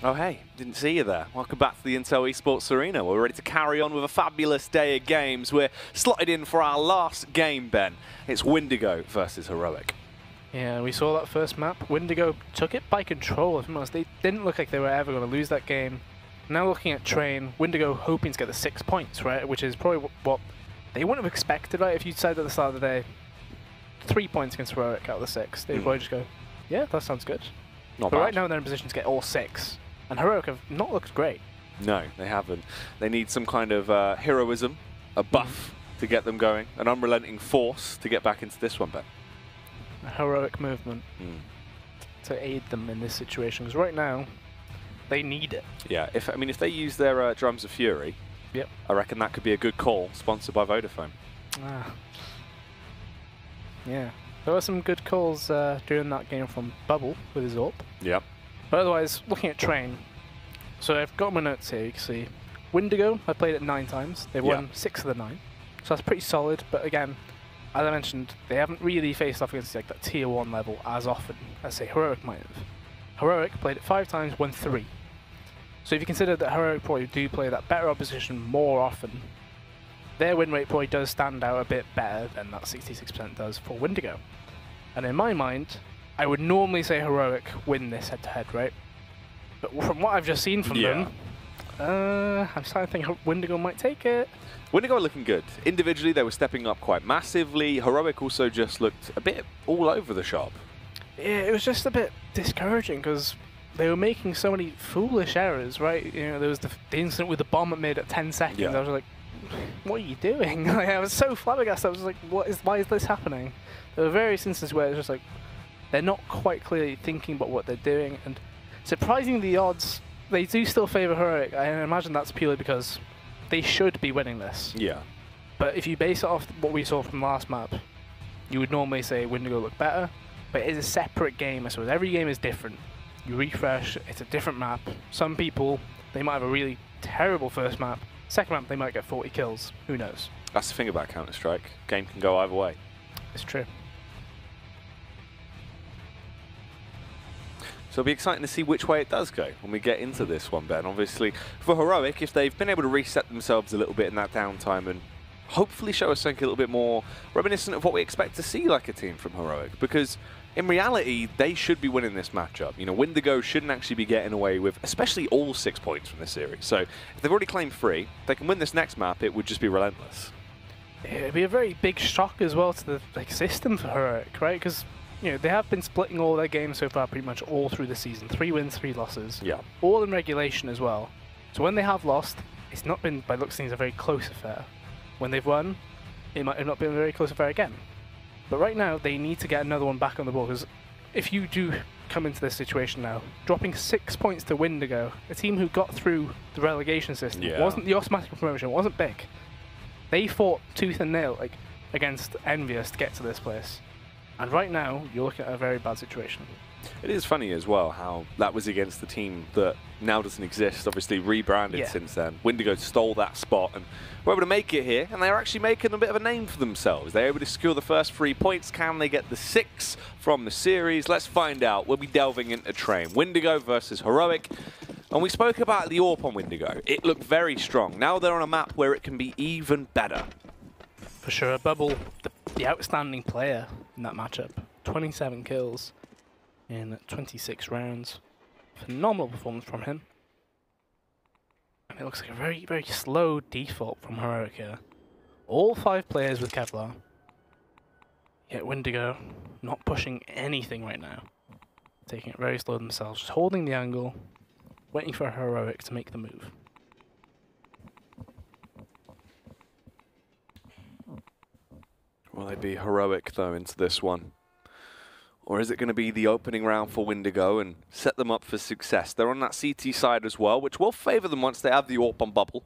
Oh, hey, didn't see you there. Welcome back to the Intel Esports Arena. We're ready to carry on with a fabulous day of games. We're slotted in for our last game, Ben. It's Windigo versus Heroic. Yeah, we saw that first map. Windigo took it by control. If I'm honest, they didn't look like they were ever going to lose that game. Now looking at Train, Windigo hoping to get the 6 points, right? Which is probably what they wouldn't have expected, right? If you said at the start of the day, 3 points against Heroic out of the 6, they'd probably just go, yeah, that sounds good. Not but bad. right now they're in position to get all 6. And Heroic have not looked great. No, they haven't. They need some kind of heroism, a buff to get them going, an unrelenting force to get back into this one, Ben. A heroic movement to aid them in this situation. Because right now, they need it. Yeah, if they use their Drums of Fury, Yep. I reckon that could be a good call, sponsored by Vodafone. Yeah. There were some good calls during that game from Bubble with his AWP. Yep. But otherwise, looking at Train, so I've got my notes here, you can see. Windigo, I played it 9 times. They've won 6 of the 9. So that's pretty solid, but again, as I mentioned, they haven't really faced off against like that tier 1 level as often as, say, Heroic might have. Heroic played it 5 times, won 3. So if you consider that Heroic probably do play that better opposition more often, their win rate probably does stand out a bit better than that 66% does for Windigo. And in my mind, I would normally say Heroic win this head-to-head, right? But from what I've just seen from them, I'm starting to think Windigo might take it. Windigo are looking good. Individually, they were stepping up quite massively. Heroic also just looked a bit all over the shop. Yeah, it was just a bit discouraging because they were making so many foolish errors, right? You know, there was the incident with the bomb at mid at 10 seconds. Yeah. I was like, what are you doing? Like, I was so flabbergasted. I was like, why is this happening? There were various instances where it's just like, they're not quite clearly thinking about what they're doing. And surprisingly, the odds, they do still favour Heroic. I imagine that's purely because they should be winning this. Yeah. But if you base it off what we saw from the last map, you would normally say Windigo look better. But it is a separate game, I suppose. Every game is different. You refresh, it's a different map. Some people, they might have a really terrible first map. Second map, they might get 40 kills. Who knows? That's the thing about Counter-Strike. Game can go either way. It's true. So it'll be exciting to see which way it does go when we get into this one, Ben. Obviously, for Heroic, if they've been able to reset themselves a little bit in that downtime and hopefully show us something a little bit more reminiscent of what we expect to see like a team from Heroic, because in reality, they should be winning this matchup. You know, Windigo shouldn't actually be getting away with, especially all 6 points from this series. So if they've already claimed 3, if they can win this next map, it would just be relentless. It'd be a very big shock as well to the system for Heroic, right? Because you know, they have been splitting all their games so far pretty much all through the season. 3 wins, 3 losses. Yeah. All in regulation as well. So when they have lost, it's not been, by looks of things, a very close affair. When they've won, it might have not been a very close affair again. But right now, they need to get another one back on the board, because if you do come into this situation now, dropping 6 points to Windigo, a team who got through the relegation system, wasn't the automatic promotion, wasn't big. They fought tooth and nail against Envious to get to this place. And right now, you're looking at a very bad situation. It is funny as well how that was against the team that now doesn't exist, obviously rebranded since then. Windigo stole that spot and were able to make it here, and they're actually making a bit of a name for themselves. They're able to secure the first 3 points. Can they get the 6 from the series? Let's find out. We'll be delving into Train. Windigo versus Heroic. And we spoke about the AWP on Windigo. It looked very strong. Now they're on a map where it can be even better. For sure, Bubble, the outstanding player in that matchup. 27 kills in 26 rounds. Phenomenal performance from him. And it looks like a very, very slow default from Heroic here. All 5 players with Kevlar. Yet Windigo not pushing anything right now. Taking it very slow themselves, just holding the angle, waiting for Heroic to make the move. Will they be Heroic, though, into this one? Or is it going to be the opening round for Windigo and set them up for success? They're on that CT side as well, which will favour them once they have the AWP on Bubble.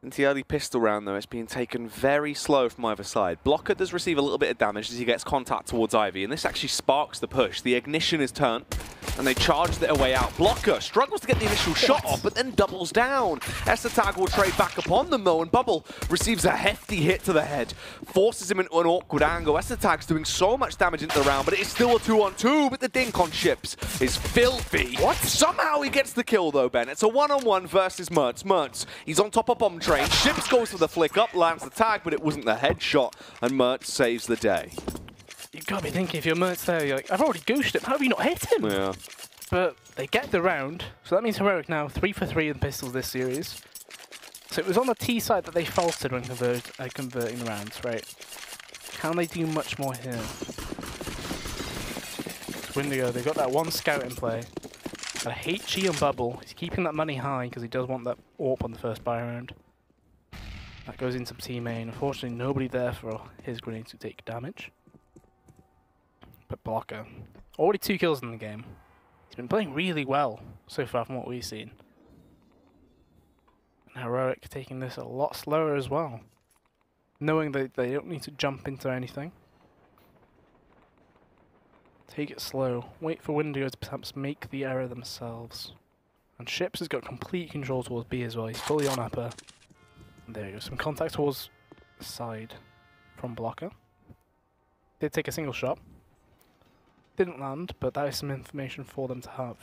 Into the early pistol round, though, it's being taken very slow from either side. Blocker does receive a little bit of damage as he gets contact towards Ivy, and this actually sparks the push. The ignition is turned, and they charge their way out. Blocker struggles to get the initial shot off, but then doubles down. Essetag will trade back upon them, though, and Bubble receives a hefty hit to the head. Forces him into an awkward angle. Essetag's doing so much damage into the round, but it is still a 2-on-2, but the dink on Ships is filthy. What? Somehow he gets the kill, though, Ben. It's a 1-on-1 versus Mertz. Mertz, he's on top of bomb train. Ships goes for the flick up, lands the tag, but it wasn't the headshot, and Mertz saves the day. You've got to be thinking, if you're Mertz there, you're like, I've already goosed him, how have you not hit him? Yeah. But they get the round, so that means Heroic now 3 for 3 in pistols this series. So it was on the T side that they faltered when converting the rounds, right? Can they do much more here? It's Windigo, they've got that one scout in play. Got a HE on Bubble. He's keeping that money high because he does want that AWP on the first buy round. That goes into team main. Unfortunately, nobody there for his grenade to take damage. But Blocker, already 2 kills in the game. He's been playing really well so far from what we've seen. And Heroic taking this a lot slower as well. Knowing that they don't need to jump into anything. Take it slow. Wait for Windigo to perhaps make the error themselves. And Ships has got complete control towards B as well. He's fully on upper. And there you go. Some contact towards the side from Blocker. Did take a single shot. Didn't land, but that is some information for them to have.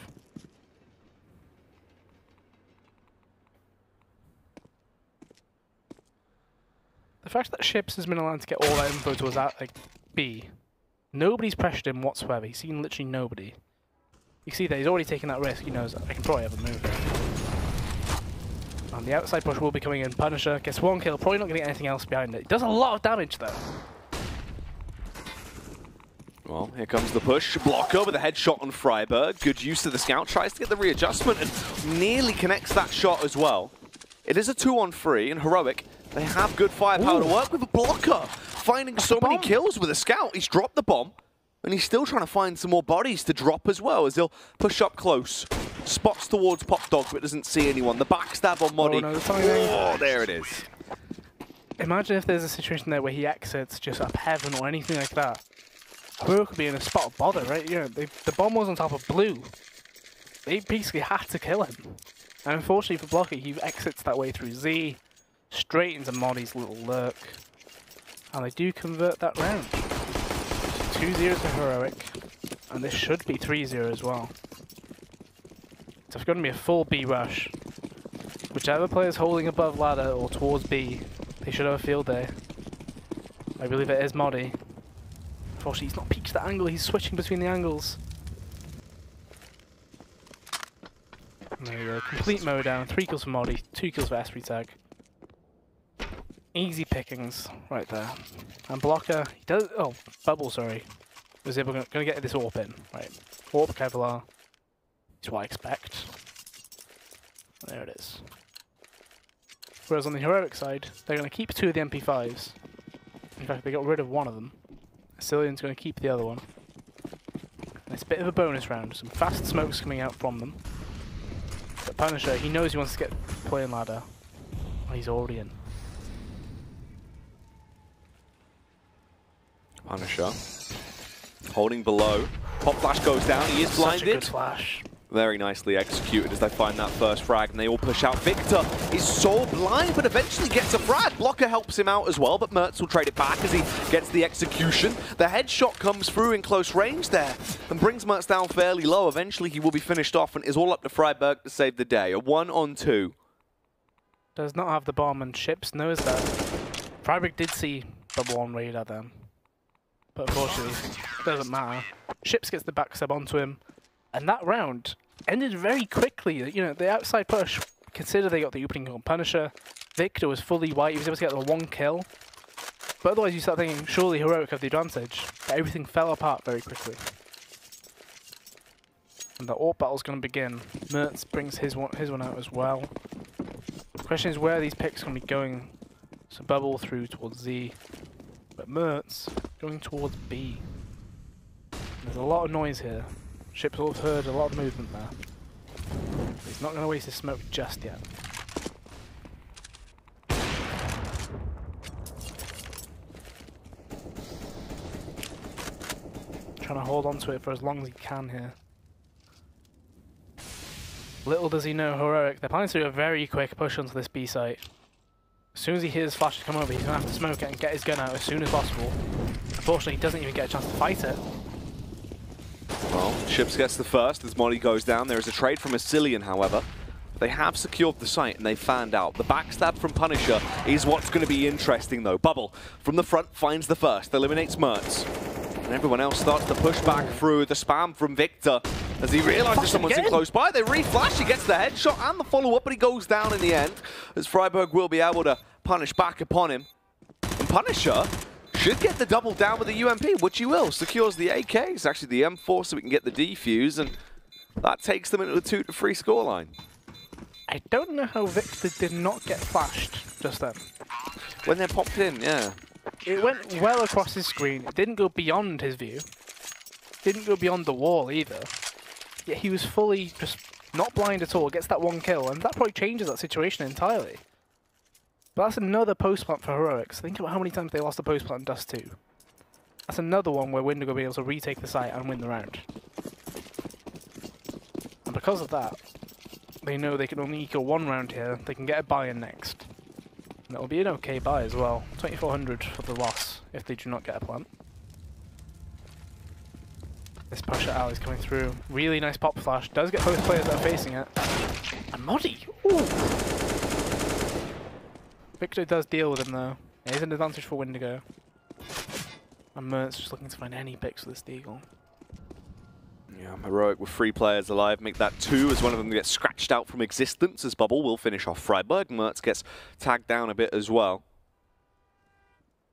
The fact that Ships has been allowed to get all that info towards that, like, B, nobody's pressured him whatsoever. He's seen literally nobody. You can see that he's already taken that risk. He knows that I can probably have a move there. And the outside push will be coming in. Punisher gets 1 kill, probably not going to get anything else behind it. He does a lot of damage though. Well, here comes the push. Blocker with a headshot on Freiberg. Good use of the scout. Tries to get the readjustment and nearly connects that shot as well. It is a 2-on-3, and Heroic, they have good firepower to work with. A Blocker finding so many kills with a scout. He's dropped the bomb, and he's still trying to find some more bodies to drop as well as he'll push up close. Spots towards Pop Dog, but doesn't see anyone. The backstab on Modi. Oh, there it is. Imagine if there's a situation there where he exits just up heaven or anything like that. Heroic could be in a spot of bother, right? You know, the bomb was on top of blue. They basically had to kill him. And unfortunately for Blocker, he exits that way through Z, straight into Modi's little lurk. And they do convert that round. 2-0 to Heroic. And this should be 3-0 as well. So it's going to be a full B rush. Whichever player's holding above ladder or towards B, they should have a field day. I believe it is Modi. Unfortunately, he's not peaked that angle, he's switching between the angles. And there you go, complete mow down. 3 kills for Modi, 2 kills for Essetag. Easy pickings right there. And Blocker, he does. Oh, Bubble, sorry. Was able to get this AWP in. Right. AWP Kevlar. Is what I expect. There it is. Whereas on the Heroic side, they're going to keep 2 of the MP5s. In fact, they got rid of 1 of them. Cillian's going to keep the other one. And it's a bit of a bonus round. Some fast smokes coming out from them. But Punisher, he knows he wants to get playing ladder. Oh, he's already in. Punisher holding below. Pop flash goes down. He is blinded. Such a good flash. Very nicely executed as they find that first frag, and they all push out. Victor is so blind, but eventually gets a frag. Blocker helps him out as well, but Mertz will trade it back as he gets the execution. The headshot comes through in close range there and brings Mertz down fairly low. Eventually he will be finished off, and is all up to Freiberg to save the day. A 1-on-2. Does not have the bomb, and Ships knows that. Freiberg did see Bubble on radar then. But unfortunately, it doesn't matter. Ships gets the backstab onto him. And that round ended very quickly. You know, the outside push, consider they got the opening on Punisher. Victor was fully white, he was able to get the 1 kill. But otherwise you start thinking, surely Heroic have the advantage. But everything fell apart very quickly. And the AWP battle's going to begin. Mertz brings his one out as well. The question is where these picks are going to be going. So Bubble through towards Z. But Mertz going towards B. There's a lot of noise here. Ships will have heard a lot of movement there. He's not going to waste his smoke just yet. trying to hold on to it for as long as he can here. Little does he know, Heroic, they're planning to do a very quick push onto this B site. As soon as he hears Flash come over, he's going to have to smoke it and get his gun out as soon as possible. Unfortunately, he doesn't even get a chance to fight it. Well, Ships gets the first as Molly goes down. There is a trade from Asilian, however. They have secured the site and they fanned out. The backstab from Punisher is what's going to be interesting, though. Bubble from the front finds the first, eliminates Mertz. And everyone else starts to push back through the spam from Victor. As he realizes someone's in close by, they re-flash, he gets the headshot and the follow-up, but he goes down in the end, as friberg will be able to punish back upon him. And Punisher should get the double down with the UMP, which he will. Secures the AK, it's actually the M4, so we can get the defuse, and that takes them into a 2-3 scoreline. I don't know how Victor did not get flashed just then. When they're popped in, yeah. It went well across his screen, it didn't go beyond his view. Didn't go beyond the wall either. Yet he was fully just not blind at all, gets that one kill, and that probably changes that situation entirely. But that's another post-plant for Heroics. Think about how many times they lost a post-plant in Dust 2. That's another one where Windigo will be able to retake the site and win the round. And because of that, they know they can only equal one round here, they can get a buy-in next. And it'll be an okay buy as well. 2400 for the loss if they do not get a plant. This push at Al is coming through. Really nice pop flash. Does get both players that are facing it. And Moddy! Ooh! Victor does deal with him though. It is an advantage for Windigo. And Mertz just looking to find any picks for this Deagle. Yeah, Heroic with 3 players alive. Make that 2 as one of them gets scratched out from existence, as Bubble will finish off friberg. Mertz gets tagged down a bit as well.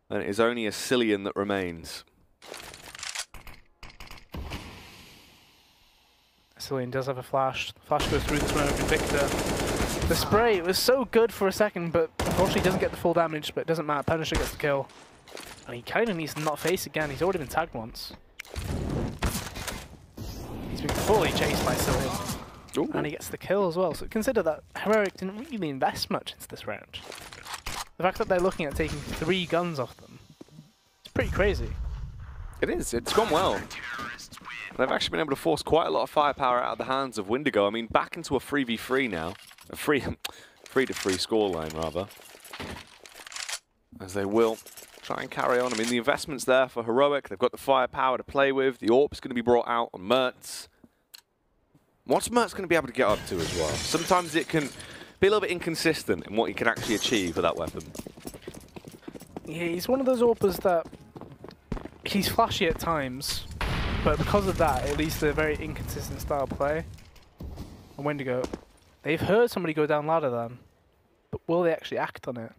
And it is only Asilian that remains. Asilian does have a flash. The flash goes through the smoke and Victor. The spray was so good for a second, but unfortunately doesn't get the full damage, but it doesn't matter. Punisher gets the kill. And he kind of needs to not face again. He's already been tagged once. He's been fully chased by Asilian. Ooh. And he gets the kill as well. So consider that Heroic didn't really invest much into this round. The fact that they're looking at taking 3 guns off them, it's pretty crazy. It is. It's gone well. They've actually been able to force quite a lot of firepower out of the hands of Windigo. I mean, back into a 3v3 now. A 3-3 scoreline, rather. As they will try and carry on. I mean, the investment's there for Heroic. They've got the firepower to play with. The AWP's going to be brought out on Mertz. What's Mertz going to be able to get up to as well? Sometimes it can be a little bit inconsistent in what he can actually achieve with that weapon. Yeah, he's one of those AWPers that he's flashy at times. But because of that, it leads to a very inconsistent style play. And Windigo, they've heard somebody go down ladder then, but will they actually act on it?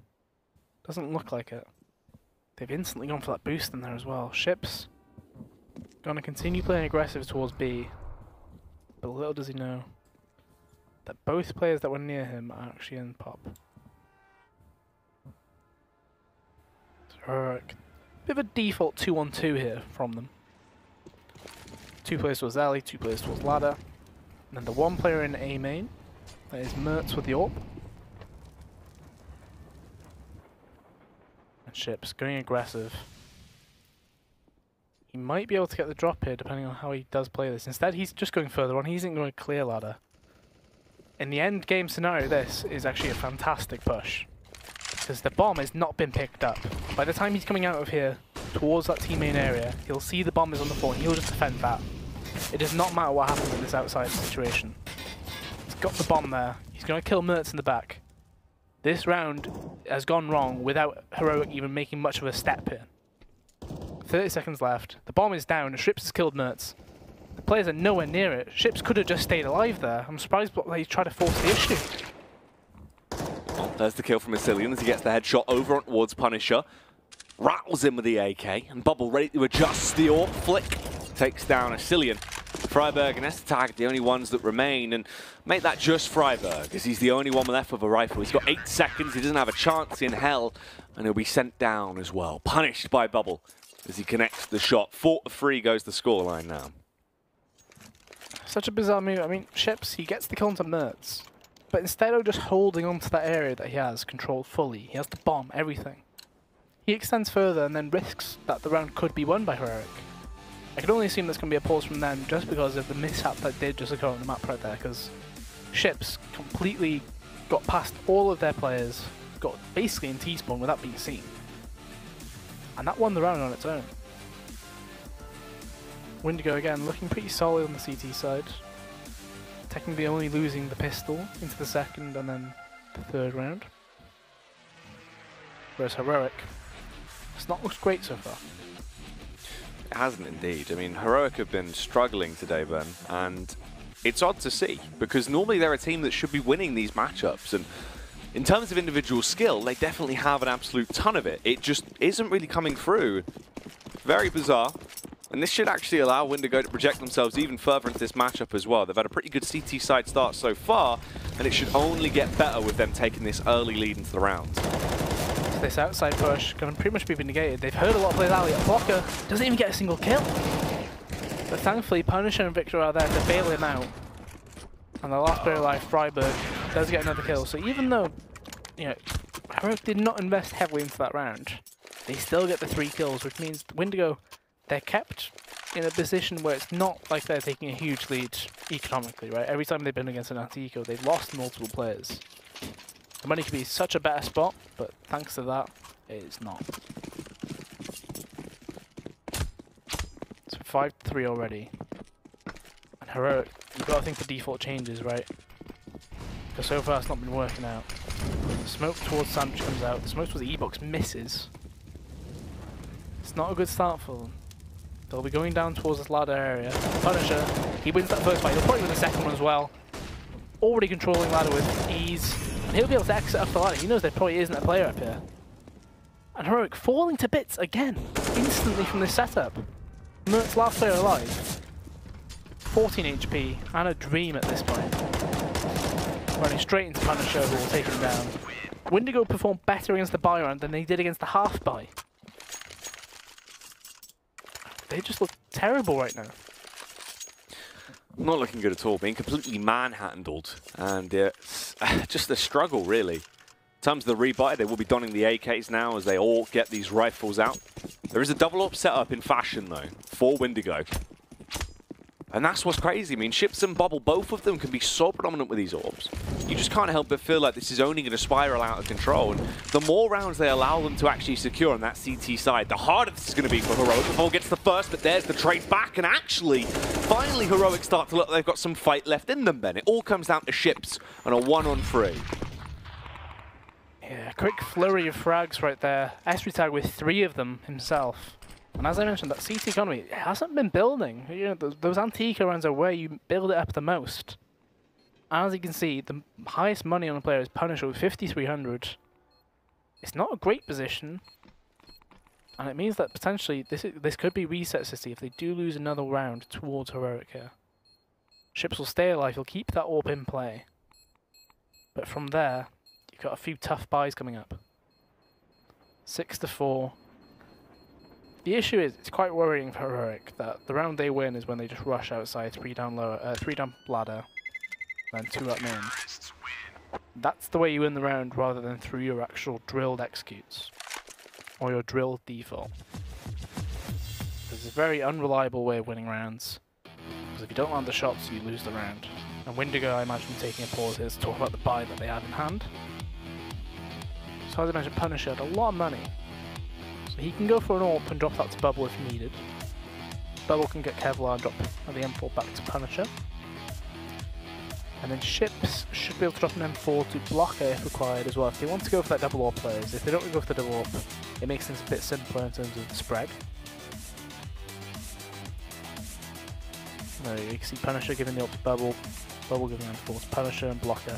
Doesn't look like it. They've instantly gone for that boost in there as well. Ships gonna continue playing aggressive towards B, but little does he know that both players that were near him are actually in pop. So, bit of a default 2-on-2 here from them. 2 players towards alley, 2 players towards ladder. And then the 1 player in A main. That is Mertz with the AWP. And Ships going aggressive. He might be able to get the drop here depending on how he does play this. Instead he's just going further on, he isn't going to clear ladder. In the end game scenario, this is actually a fantastic push. Because the bomb has not been picked up. By the time he's coming out of here towards that team main area, he'll see the bomb is on the floor and he'll just defend that. It does not matter what happens in this outside situation. He's got the bomb there. He's going to kill Mertz in the back. This round has gone wrong without Heroic even making much of a step here. 30 seconds left. The bomb is down. Ships has killed Mertz. The players are nowhere near it. Ships could have just stayed alive there. I'm surprised they tried to force the issue. There's the kill from Asilian as he gets the headshot over towards Punisher. Rattles him with the AK, and Bubble ready to adjust the AWP. Flick takes down Asilian. friberg and Estetag, the only ones that remain, and make that just friberg, as he's the only one left with a rifle. He's got 8 seconds, he doesn't have a chance in hell, and he'll be sent down as well. Punished by Bubble as he connects the shot. 4-3 goes the scoreline now. Such a bizarre move. I mean, Ships, he gets the kill onto Mertz, but instead of just holding on to that area that he has controlled fully, he has the bomb, everything. He extends further and then risks that the round could be won by Heroic. I can only assume there's going to be a pause from them just because of the mishap that did just occur on the map right there, because Ships completely got past all of their players, got basically in T-spawn without being seen. And that won the round on its own. Windigo again looking pretty solid on the CT side. Technically only losing the pistol into the second and then the third round. Whereas Heroic, it's not looked great so far. It hasn't indeed. I mean, Heroic have been struggling today, Ben, and it's odd to see, because normally they're a team that should be winning these matchups, and in terms of individual skill, they definitely have an absolute ton of it. It just isn't really coming through. Very bizarre. And this should actually allow Windigo to project themselves even further into this matchup as well. They've had a pretty good CT side start so far, and it should only get better with them taking this early lead into the round. So this outside push can pretty much be negated. They've heard a lot of players out. Blocker doesn't even get a single kill. But thankfully, Punisher and Victor are there to bail him out. And the last player alive, Freiburg, does get another kill. So even though, you know, Heroic did not invest heavily into that round, they still get the 3 kills, which means Windigo, they're kept in a position where it's not like they're taking a huge lead economically, right? Every time they've been against an anti-eco, they've lost multiple players. The money could be such a better spot, but thanks to that, it is not. So 5-3 already. And Heroic, you've got to think the default changes, right? Because so far it's not been working out. The smoke towards Sandwich comes out, the smoke towards E-Box misses. It's not a good start for them. They'll be going down towards this ladder area. Punisher, he wins that first fight. He'll probably win the second one as well. Already controlling ladder with ease. And he'll be able to exit up the ladder. He knows there probably isn't a player up here. And Heroic falling to bits again, instantly from this setup. Mert's last player alive. 14 HP and a dream at this point. Running straight into Punisher, who will take him down. Windigo performed better against the buy round than they did against the half buy. They just look terrible right now. Not looking good at all, being completely manhandled, and it's just a struggle, really. In terms of the rebuy, they will be donning the AKs now as they all get these rifles out. There is a double up setup in fashion, though, for Windigo. And that's what's crazy. I mean, Ships and Bubble, both of them can be so predominant with these orbs. You just can't help but feel like this is only going to spiral out of control. And the more rounds they allow them to actually secure on that CT side, the harder this is going to be for Heroic. Before gets the first, but there's the trade back. And actually, finally, Heroic start to look like they've got some fight left in them then. It all comes down to Ships on a 1-on-3. Yeah, quick flurry of frags right there. Esritag with 3 of them himself. And as I mentioned, that CT economy hasn't been building. You know, those anti-eco rounds are where you build it up the most. As you can see, the highest money on a player is Punisher with 5,300. It's not a great position, and it means that potentially this could be reset city if they do lose another round towards Heroic here. Ships will stay alive. He'll keep that AWP in play, but from there, you've got a few tough buys coming up. 6-4. The issue is, it's quite worrying for Heroic that the round they win is when they just rush outside, 3 down ladder, then 2 up main. That's the way you win the round rather than through your actual drilled executes, or your drilled default. This is a very unreliable way of winning rounds, because if you don't land the shots, you lose the round. And Windigo, I imagine, taking a pause here to talk about the buy that they had in hand. So as I mentioned, Punisher had a lot of money. He can go for an AWP and drop that to Bubble if needed. Bubble can get Kevlar and drop the M4 back to Punisher. And then Ships should be able to drop an M4 to Blocker if required as well. If they want to go for that double AWP players, if they don't go for the double AWP, it makes things a bit simpler in terms of the spread. There you can see Punisher giving the AWP to Bubble, Bubble giving M4 to Punisher and Blocker.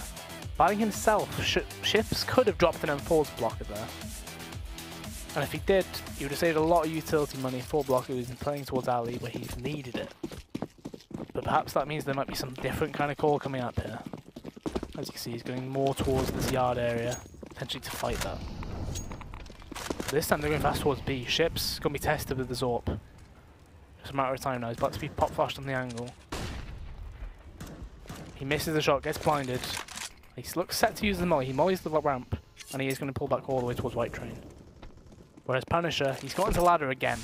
Banning himself, Ships could have dropped an M4 to Blocker there. And if he did, he would have saved a lot of utility money for Blocker, who's been playing towards Ali where he's needed it. But perhaps that means there might be some different kind of call coming up here. As you can see, he's going more towards this yard area, potentially to fight that. But this time they're going fast towards B. Ships going to be tested with the Zorp. Just a matter of time now. He's about to be pop flashed on the angle. He misses the shot, gets blinded. He looks set to use the molly. He mollies the ramp, and he is going to pull back all the way towards White Train. Whereas Punisher, he's got into ladder again.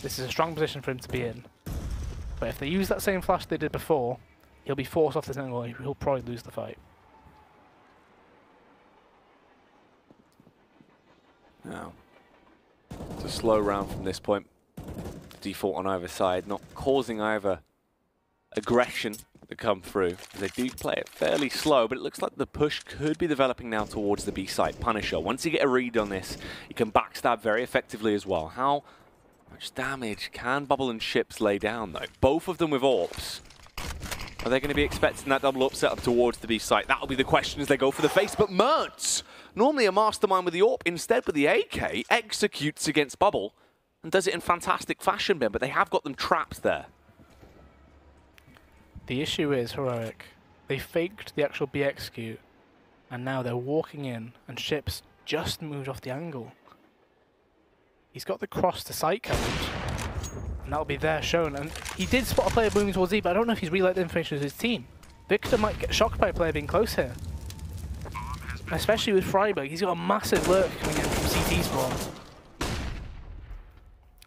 This is a strong position for him to be in. But if they use that same flash they did before, he'll be forced off this angle and he'll probably lose the fight. Now, it's a slow round from this point. Default on either side, not causing either aggression to come through. They do play it fairly slow, but it looks like the push could be developing now towards the B side. Punisher, once you get a read on this, you can backstab very effectively as well. How much damage can Bubble and Ships lay down, though? Both of them with AWPs. Are they going to be expecting that double upset up towards the B site? That'll be the question as they go for the face. But Mertz, normally a mastermind with the AWP, instead with the AK, executes against Bubble and does it in fantastic fashion, Ben, but they have got them trapped there. The issue is, Heroic, they faked the actual B execute, and now they're walking in, and Ships just moved off the angle. He's got the cross to sight coverage, and that'll be there shown. And he did spot a player moving towards E, but I don't know if he's relayed the information to his team. Victor might get shocked by a player being close here. Especially with friberg, he's got a massive lurk coming in from CT spawn.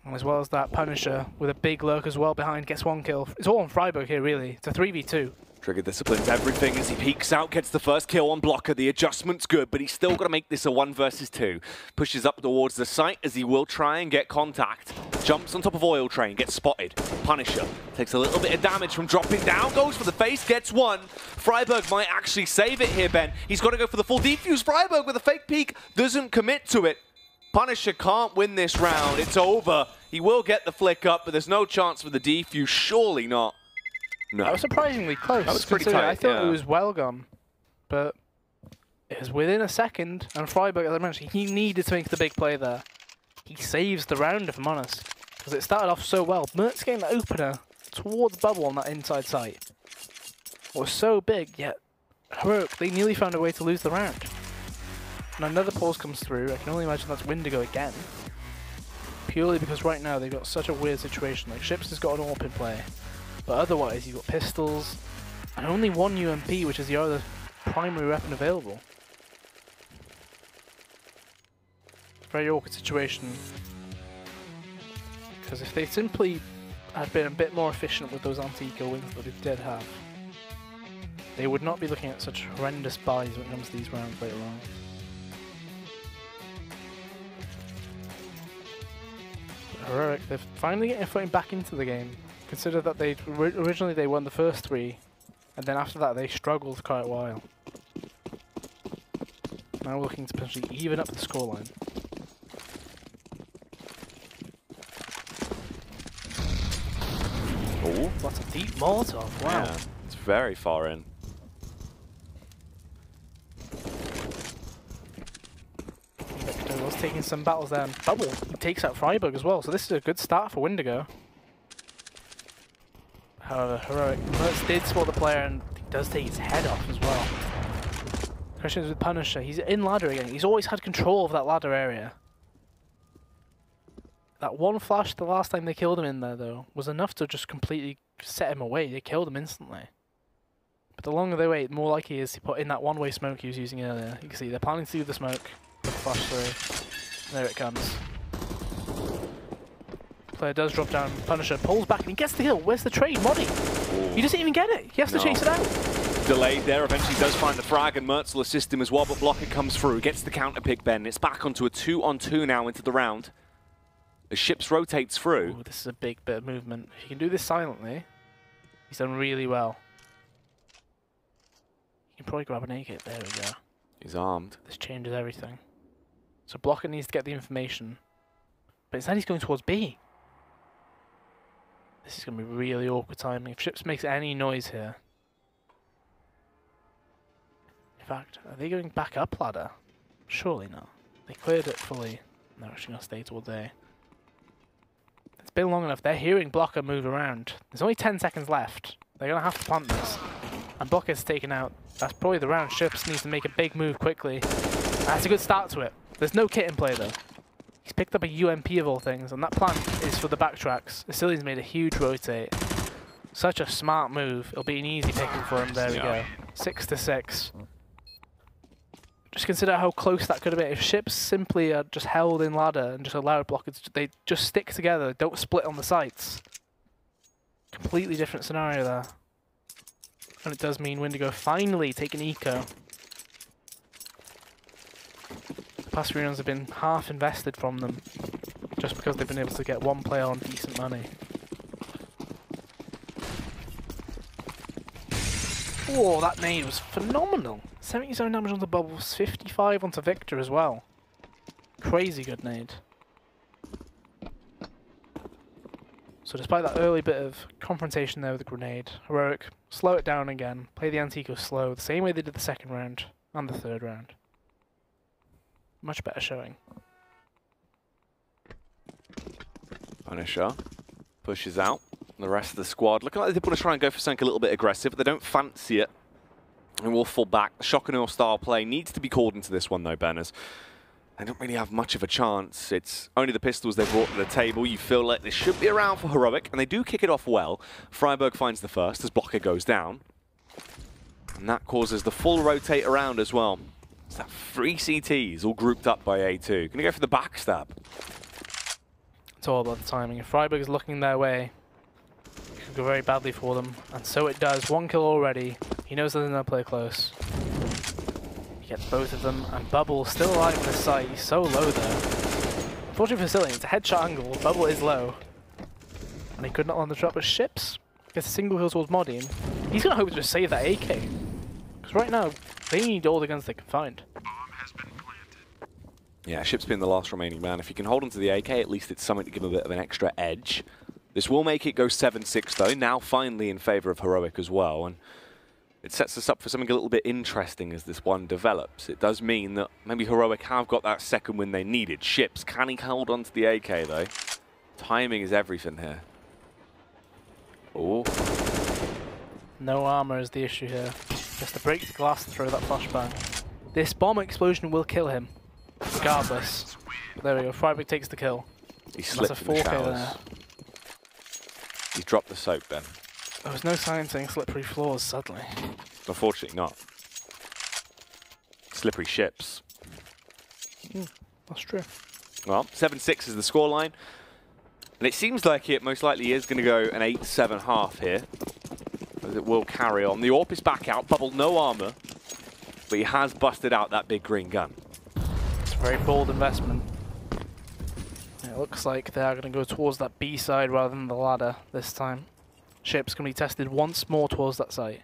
And as well as that, Punisher with a big lurk as well behind, gets 1 kill. It's all on friberg here, really. It's a 3v2. Trigger disciplines everything as he peeks out, gets the first kill on Blocker. The adjustment's good, but he's still got to make this a 1 versus 2. Pushes up towards the site as he will try and get contact. Jumps on top of Oil Train, gets spotted. Punisher takes a little bit of damage from dropping down, goes for the face, gets 1. friberg might actually save it here, Ben. He's got to go for the full defuse. friberg with a fake peek, doesn't commit to it. Punisher can't win this round. It's over. He will get the flick up, but there's no chance for the defuse. Surely not. No. That was surprisingly close. That was pretty tight. I thought it was well gone, but it was within a second. And friberg, as I mentioned, he needed to make the big play there. He saves the round, if I'm honest, because it started off so well. Mertz getting the opener towards Bubble on that inside site was so big, yet Heroic, they nearly found a way to lose the round. And another pause comes through. I can only imagine that's Windigo again. Purely because right now they've got such a weird situation. Like, Ships has got an AWP in play, but otherwise you've got pistols and only 1 UMP, which is the other primary weapon available. Very awkward situation. Because if they simply had been a bit more efficient with those anti-eco wins that they did have, they would not be looking at such horrendous buys when it comes to these rounds later on. Heroic, they're finally getting a footing back into the game. Consider that originally they won the first 3, and then after that they struggled for quite a while. Now we're looking to potentially even up the scoreline. Oh, that's a deep Molotov, wow. Yeah, it's very far in. Victor was taking some battles there, and Bubble, he takes out friberg as well, so this is a good start for Windigo. However, Heroic, Mertz did spot the player, and he does take his head off as well. Question is with Punisher, he's in ladder again, he's always had control of that ladder area. That 1 flash the last time they killed him in there, though, was enough to just completely set him away. They killed him instantly. But the longer they wait, the more likely he is to put in that one-way smoke he was using earlier. You can see they're planning to do the smoke. Put the flash through. There it comes. Player does drop down. Punisher pulls back and he gets the kill. Where's the trade? Moddy! He doesn't even get it. He has to chase it out. Delayed there. Eventually does find the frag, and Mertz will assist him as well, but Blocker comes through. Gets the counter pick, Ben. It's back onto a 2-on-2 now into the round. As Ships rotates through. Ooh, this is a big bit of movement. If he can do this silently, he's done really well. He can probably grab an AK. There we go. He's armed. This changes everything. So Blocker needs to get the information. But instead he's going towards B. This is going to be really awkward timing. If Ships makes any noise here. In fact, are they going back up ladder? Surely not. They cleared it fully. They're actually going to stay towards A. It's been long enough. They're hearing Blocker move around. There's only 10 seconds left. They're going to have to punt this. And Blocker's taken out. That's probably the round. Ships needs to make a big move quickly. That's a good start to it. There's no kit in play though. He's picked up a UMP of all things, and that plant is for the backtracks. Asili's made a huge rotate. Such a smart move. It'll be an easy picking for him. There we go. 6-6. Just consider how close that could have been. If Ships simply are just held in ladder and just allowed blockers, they just stick together, don't split on the sites. Completely different scenario there. And it does mean Windigo finally take an eco. The past 3 rounds have been half invested from them, just because they've been able to get one player on decent money. Oh, that nade was phenomenal! 77 damage onto Bubbles, 55 onto Victor as well. Crazy good nade. So despite that early bit of confrontation there with the grenade, Heroic slow it down again, play the anti-eco slow, the same way they did the second round and the third round. Much better showing. Punisher pushes out. The rest of the squad looking like they want to try and go for something a little bit aggressive, but they don't fancy it. And will fall back. The Shock and Awe style play needs to be called into this one though, Benners. They don't really have much of a chance. It's only the pistols they brought to the table. You feel like they should be around for Heroic, and they do kick it off well. friberg finds the first as Blocker goes down. And that causes the full rotate around as well. It's that 3 CTs all grouped up by A2. Gonna go for the backstab. It's all about the timing. If friberg is looking their way, it could go very badly for them. And so it does. 1 kill already. He knows that they're going to play close. He gets both of them, and Bubble still alive in the site. He's so low there. Unfortunately for Cillian, it's a headshot angle. Bubble is low. And he could not land the drop, but Ships gets a single kill towards Modi. And he's going to hope to just save that AK. Because right now, they need all the guns they can find. Yeah, Ships being the last remaining man. If you can hold on to the AK, at least it's something to give a bit of an extra edge. This will make it go 7-6 though, now finally in favour of Heroic as well. And it sets us up for something a little bit interesting as this one develops. It does mean that maybe Heroic have got that second win they needed. Ships, can he hold on to the AK though? Timing is everything here. Oh. No armor is the issue here. Just to break the glass to throw that flashbang. This bomb explosion will kill him, regardless. There we go, friberg takes the kill. He slipped in the showers. He's dropped the soap, Ben. There was no sign saying slippery floors, sadly. Unfortunately not. Slippery ships. That's true. Well, 7-6 is the scoreline. And it seems like it most likely is going to go an 8-7 half here. As it will carry on. The AWP is back out. Bubble, no armor. But he has busted out that big green gun. It's a very bold investment. It looks like they are going to go towards that B side rather than the ladder this time. Ships can be tested once more towards that site.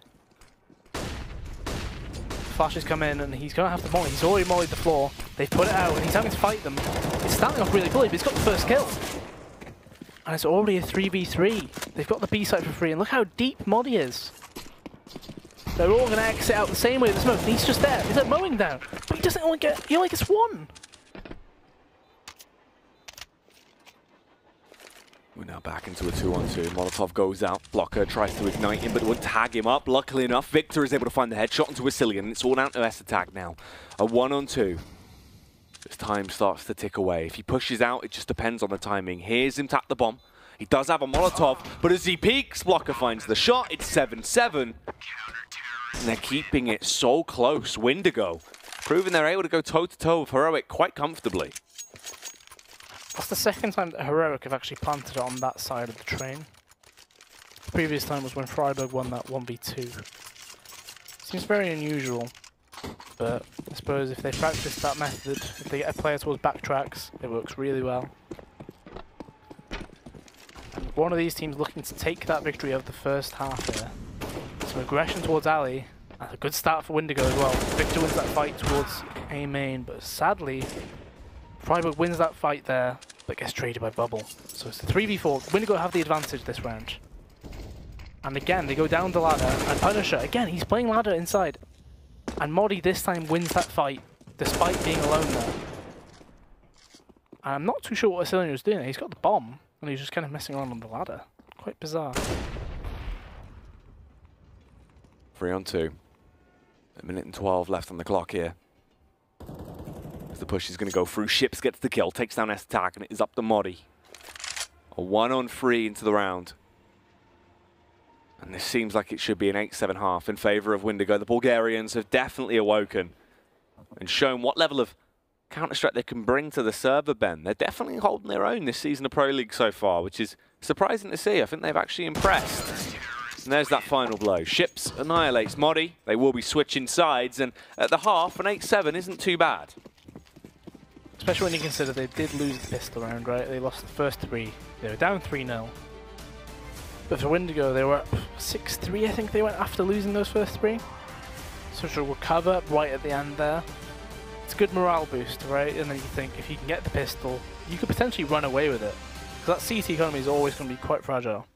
Flashes come in and he's going to have to molly. He's already mollied the floor. They've put it out and he's having to fight them. It's starting off really bully, but he's got the first kill. And it's already a 3v3. They've got the B site for free, and look how deep Modi is. They're all going to exit out the same way with the smoke, and he's just there. He's like mowing down, but he doesn't only get. He only gets 1. We're now back into a 2-on-2. Molotov goes out. Blocker tries to ignite him, but won't tag him up. Luckily enough, Victor is able to find the headshot into Cillian, and it's all down to S-Attack now. A 1-on-2. As time starts to tick away. If he pushes out, it just depends on the timing. Here's him tap the bomb. He does have a Molotov, but as he peeks, Blocker finds the shot. It's 7-7. And they're keeping it so close. Windigo proving they're able to go toe-to-toe with Heroic quite comfortably. That's the second time that Heroic have actually planted on that side of the train. The previous time was when friberg won that 1v2. Seems very unusual, but I suppose if they practice that method, if they get a player towards backtracks, it works really well. And one of these teams looking to take that victory over the first half here. Some aggression towards Ali, and a good start for Windigo as well. Victor wins that fight towards A main, but sadly, friberg wins that fight there, but gets traded by Bubble. So it's a 3v4. Windigo have the advantage this round. And again, they go down the ladder, and Punisher, again, he's playing ladder inside. And Modi this time wins that fight, despite being alone there. And I'm not too sure what Cillian was doing. He's got the bomb, and he's just kind of messing around on the ladder. Quite bizarre. 3-on-2. 1:12 left on the clock here. As the push is going to go through, Ships gets the kill, takes down S-Attack, and it is up to Modi. A 1-on-3 into the round. And this seems like it should be an 8-7 half in favour of Windigo. The Bulgarians have definitely awoken and shown what level of Counter-Strike they can bring to the server, Ben. They're definitely holding their own this season of Pro League so far, which is surprising to see. I think they've actually impressed. And there's that final blow. Ships annihilates Modi. They will be switching sides, and at the half, an 8-7 isn't too bad. Especially when you consider they did lose the pistol round, right? They lost the first 3. They were down 3-0. But for Windigo, they were up 6-3, I think they went after losing those first 3. So to recover right at the end there, it's a good morale boost, right? And then you think if you can get the pistol, you could potentially run away with it. Because that CT economy is always going to be quite fragile.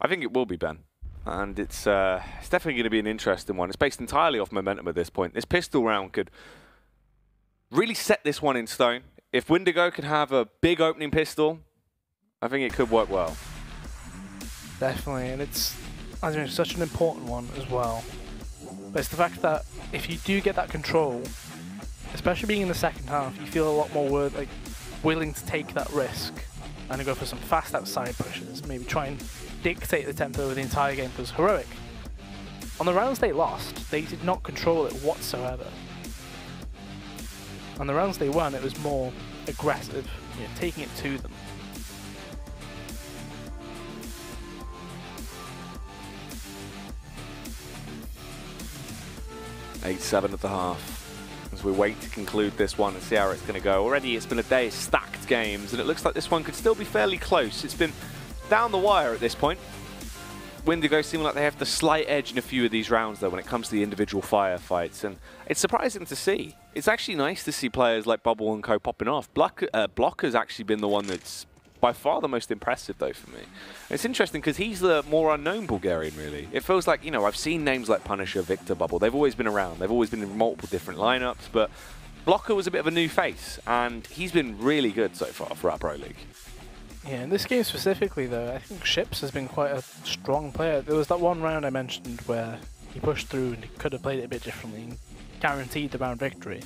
I think it will be, Ben. And it's definitely going to be an interesting one. It's based entirely off momentum at this point. This pistol round could really set this one in stone. If Windigo could have a big opening pistol, I think it could work well. Definitely, and it's, as you mentioned, such an important one as well. But it's the fact that if you do get that control, especially being in the second half, you feel a lot more willing to take that risk and go for some fast outside pushes, maybe try and dictate the tempo of the entire game. Because Heroic, on the rounds they lost, they did not control it whatsoever. On the rounds they won, it was more aggressive, taking it to them. 8-7 at the half. As we wait to conclude this one and see how it's going to go. Already it's been a day of stacked games, and it looks like this one could still be fairly close. It's been down the wire at this point. Windigo seem like they have the slight edge in a few of these rounds, though, when it comes to the individual firefights, and it's surprising to see. It's actually nice to see players like Bubble and Co popping off. Blocker's actually been the one that's by far the most impressive, though, for me. And it's interesting because he's the more unknown Bulgarian, really. It feels like, I've seen names like Punisher, Victor, Bubble. They've always been around. They've always been in multiple different lineups, but Blocker was a bit of a new face, and he's been really good so far throughout Pro League. Yeah, in this game specifically, though, I think Ships has been quite a strong player. There was that one round I mentioned where he pushed through and he could have played it a bit differently and guaranteed the round victory.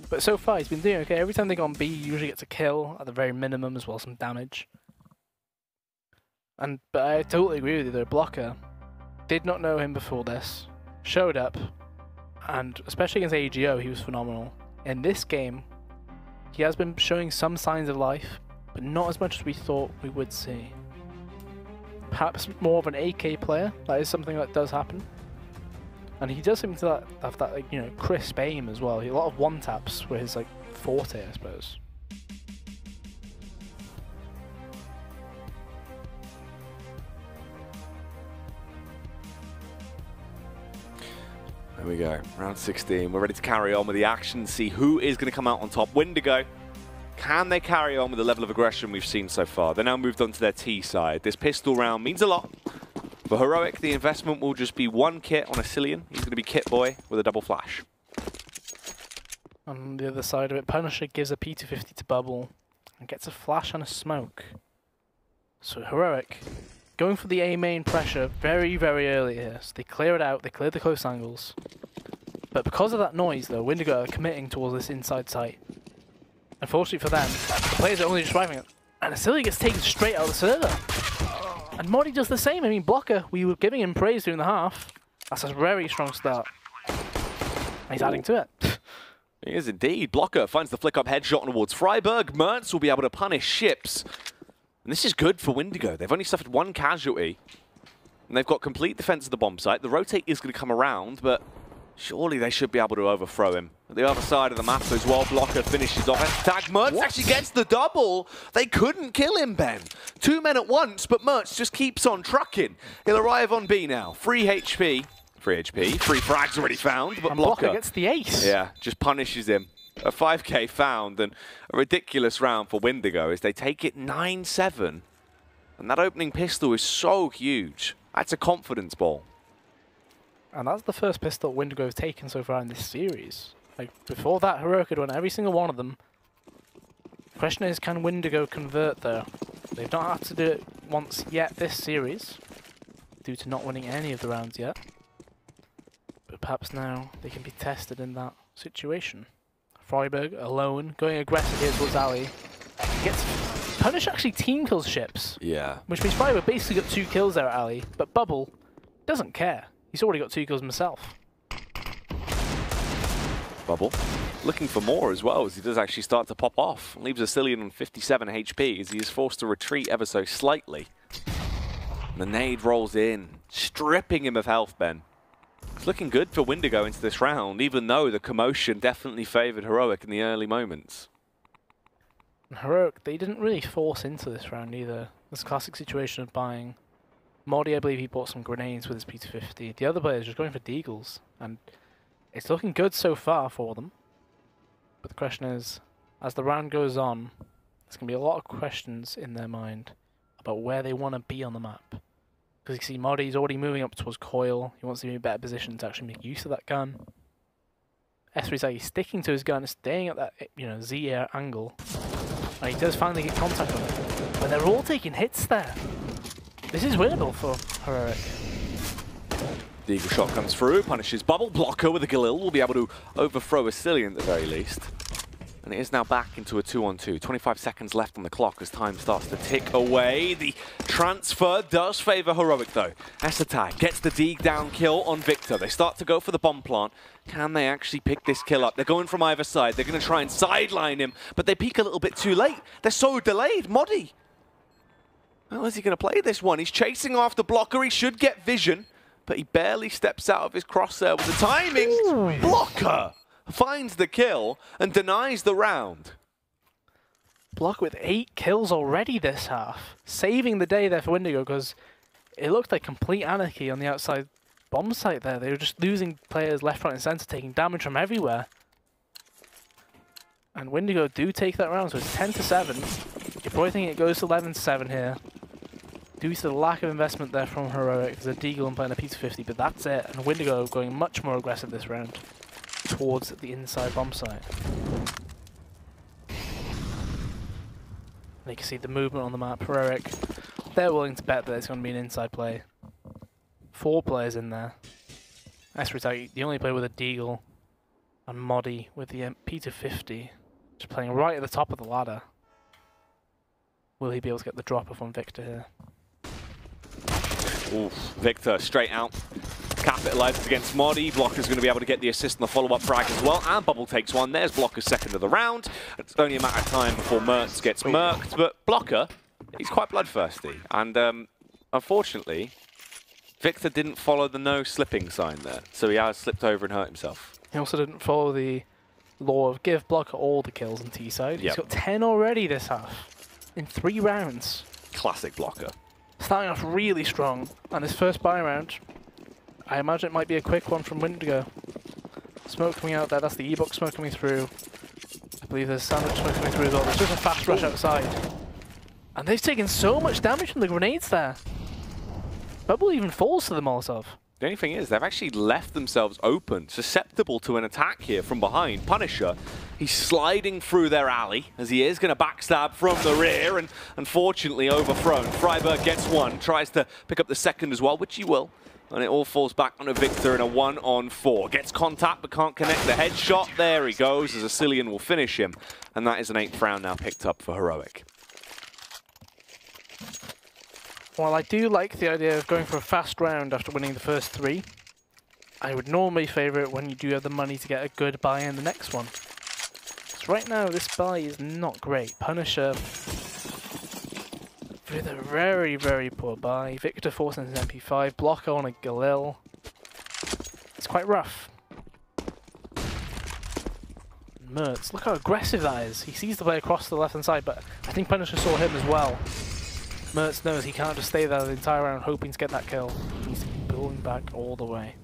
But so far, he's been doing okay. Every time they go on B, he usually gets a kill at the very minimum, as well as some damage. But I totally agree with you, though. Blocker, did not know him before this, showed up, and especially against AGO, he was phenomenal. In this game, he has been showing some signs of life, but not as much as we thought we would see. Perhaps more of an AK player. That is something that does happen. And he does seem to have that, crisp aim as well. A lot of one-taps were his, forte, I suppose. There we go, round 16. We're ready to carry on with the action, see who is going to come out on top. Windigo, can they carry on with the level of aggression we've seen so far? They're now moved on to their T side. This pistol round means a lot. For Heroic, the investment will just be one kit on a Cillian. He's going to be Kit Boy with a double flash. On the other side of it, Punisher gives a P250 to Bubble and gets a flash and a smoke. So Heroic going for the A main pressure very, very early here. So they clear it out, they clear the close angles. But because of that noise, though, Windigo are committing towards this inside site. Unfortunately for them, the players are only just surviving it. And Cillian gets taken straight out of the server. And Modi does the same. I mean, Blocker, we were giving him praise during the half. That's a very strong start. And he's adding to it. He is indeed. Blocker finds the flick-up headshot towards Freiburg. Mertz will be able to punish Ships. And this is good for Windigo. They've only suffered one casualty. And they've got complete defense of the bomb site. The rotate is going to come around, but surely they should be able to overthrow him. At the other side of the map as well, Blocker finishes off. Tag Mertz actually gets the double. They couldn't kill him, Ben. 2 men at once, but Mertz just keeps on trucking. He'll arrive on B now. 3 HP. 3 HP. 3 frags already found, but and Blocker gets the ace. Yeah, just punishes him. A 5k found, and a ridiculous round for Windigo as they take it 9-7. And that opening pistol is so huge. That's a confidence ball. And that's the first pistol Windigo have taken so far in this series. Before that, Heroic had won every single one of them. The question is, can Windigo convert though? They've not had to do it once yet this series, due to not winning any of the rounds yet. But perhaps now they can be tested in that situation. Freiburg alone, going aggressive here towards Ali. Punish actually team kills Ships. Yeah. Which means Freiburg basically got 2 kills there at Ali, but Bubble doesn't care. He's already got 2 kills himself. Bubble looking for more as well, as he does actually start to pop off. Leaves a Cillian on 57 HP as he is forced to retreat ever so slightly. The nade rolls in, stripping him of health, Ben. It's looking good for Wendigo into this round, even though the commotion definitely favored Heroic in the early moments. Heroic, they didn't really force into this round either. This classic situation of buying. Modi, I believe he bought some grenades with his P250. The other players just going for deagles, and it's looking good so far for them. But the question is, as the round goes on, there's going to be a lot of questions in their mind about where they want to be on the map. Because you can see Modi's already moving up towards Coil. He wants to be in a better position to actually make use of that gun. S3's sticking to his gun, staying at that Z angle. And he does finally get contact on it. But they're all taking hits there. This is winnable for Heroic. The Eagle shot comes through, punishes Bubble. Blocker with a Galil will be able to overthrow a Cillian at the very least. And it is now back into a 2-on-2. 25 seconds left on the clock as time starts to tick away. The transfer does favor Heroic though. Attack gets the Deeg down kill on Victor. They start to go for the bomb plant. Can they actually pick this kill up? They're going from either side. They're going to try and sideline him, but they peek a little bit too late. They're so delayed. Modi. How is he going to play this one? He's chasing after Blocker. He should get vision, but he barely steps out of his crosshair with the timing. Ooh. Blocker finds the kill and denies the round. Blocker with 8 kills already this half. Saving the day there for Wendigo because it looked like complete anarchy on the outside bomb site there. They were just losing players left, right and centre, taking damage from everywhere. And Wendigo do take that round, so it's 10-7. You're probably thinking it goes to 11-7 here. Due to the lack of investment there from Heroic, there's a Deagle and playing a P250, but that's it. And Wendigo going much more aggressive this round towards the inside bomb site. And you can see the movement on the map. Heroic, they're willing to bet that it's going to be an inside play. 4 players in there. S3, the only player with a Deagle, and Modi with the P250, just playing right at the top of the ladder. Will he be able to get the drop off on Victor here? Oof, Victor straight out. Capitalizes against Modi. Blocker's going to be able to get the assist on the follow-up frag as well. And Bubble takes one. There's Blocker's second of the round. It's only a matter of time before Mertz gets murked. But Blocker, he's quite bloodthirsty. And unfortunately, Victor didn't follow the no slipping sign there. So he has slipped over and hurt himself. He also didn't follow the law of give Blocker all the kills on T-side. Yep. He's got 10 already this half. In 3 rounds. Classic Blocker. Starting off really strong. And his first buy round, I imagine it might be a quick one from Wendigo. Smoke coming out there, that's the E-box smoke coming through. I believe there's sandwich smoke coming through as well. There's just a fast rush outside. And they've taken so much damage from the grenades there. Bubble even falls to the Molotov. The only thing is, they've actually left themselves open, susceptible to an attack here from behind. Punisher, he's sliding through their alley, as he is going to backstab from the rear, and unfortunately overthrown. friberg gets one, tries to pick up the second as well, which he will. And it all falls back on a Victor in a 1-on-4. Gets contact, but can't connect the headshot. There he goes, as a Cillian will finish him. And that is an 8th round now picked up for Heroic. While I do like the idea of going for a fast round after winning the first 3, I would normally favour it when you do have the money to get a good buy in the next one. So right now, this buy is not great. Punisher with a very, very poor buy. Victor forcing his MP5. Blocker on a Galil. It's quite rough. Mertz, look how aggressive that is. He sees the play across the left-hand side, but I think Punisher saw him as well. Mertz knows he can't just stay there the entire round hoping to get that kill. He needs to be pulling back all the way.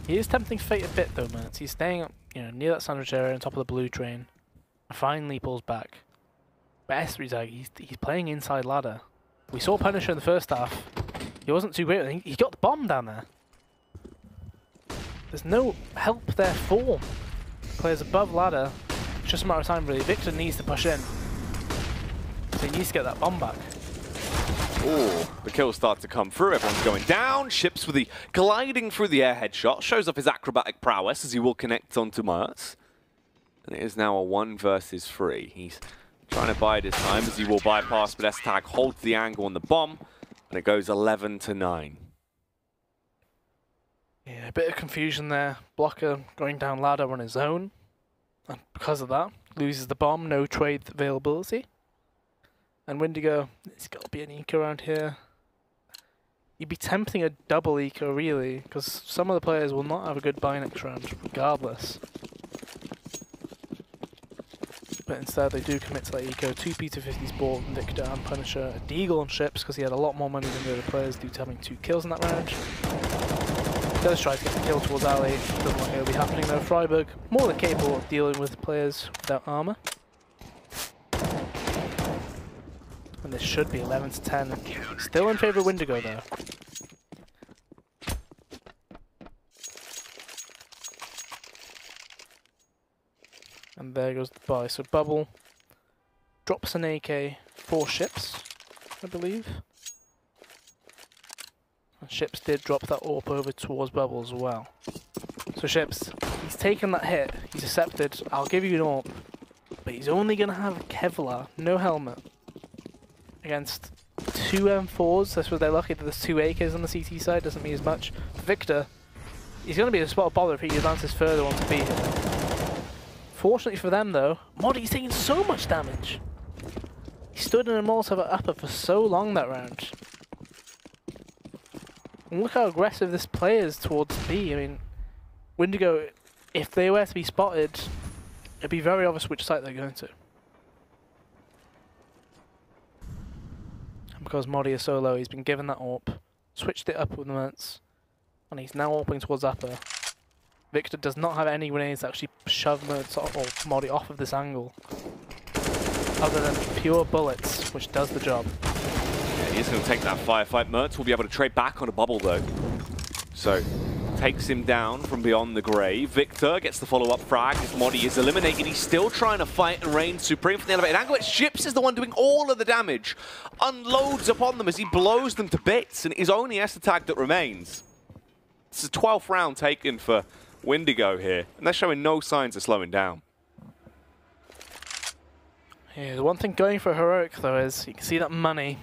He is tempting fate a bit though, Mertz. He's staying up, near that sandwich area on top of the blue train. And finally pulls back. But S3, he's playing inside ladder. We saw Punisher in the first half. He wasn't too great. He got the bomb down there. There's no help there for him. Players above ladder. It's just a matter of time really. Victor needs to push in. So he needs to get that bomb back. Ooh, the kills start to come through. Everyone's going down. Ships with the gliding through the air headshot. Shows off his acrobatic prowess as he will connect onto Mertz. And it is now a 1 versus 3. He's trying to bide his time as he will bypass, but S-Tag holds the angle on the bomb. And it goes 11-9. Yeah, a bit of confusion there. Blocker going down ladder on his own. And because of that, loses the bomb, no trade availability. And Windigo, there's got to be an eco around here. You'd be tempting a double eco, really, because some of the players will not have a good buy next round, regardless. But instead, they do commit to that eco. 2 P250s bought Victor and Punisher. A Deagle on ships, because he had a lot more money than the other players due to having 2 kills in that round. Does try to get the kill towards Ali. Doesn't look like it'll be happening though. Freiburg, more than capable of dealing with players without armor. And this should be 11 to 10. Still in favor of Windigo though. And there goes the buy. So Bubble drops an AK, 4 ships, I believe. And Ships did drop that AWP over towards Bubble as well. So Ships, he's taken that hit, he's accepted, I'll give you an AWP, but he's only going to have Kevlar, no helmet, against 2 M4s. This was they're lucky that there's 2 AKs on the CT side, doesn't mean as much. For Victor, he's going to be a spot of bother if he advances further on to B here. Fortunately for them though, Modi's taking so much damage. He stood in a Molotov upper for so long that round. And look how aggressive this play is towards B. I mean, Windigo, if they were to be spotted, it'd be very obvious which site they're going to. And because Modi is so low, he's been given that AWP, switched it up with the Mertz, and he's now AWPing towards upper. Victor does not have any grenades that actually shove Mertz or Modi off of this angle, other than pure bullets, which does the job. He's going to take that firefight. Mertz will be able to trade back on a Bubble though. So, takes him down from beyond the grave. Victor gets the follow-up frag as Modi is eliminated. He's still trying to fight and reign supreme from the elevated angle. It's Ships is the one doing all of the damage. Unloads upon them as he blows them to bits, and it is only S tag that remains. It's the 12th round taken for Windigo here, and they're showing no signs of slowing down. Yeah, the one thing going for Heroic though is you can see that money.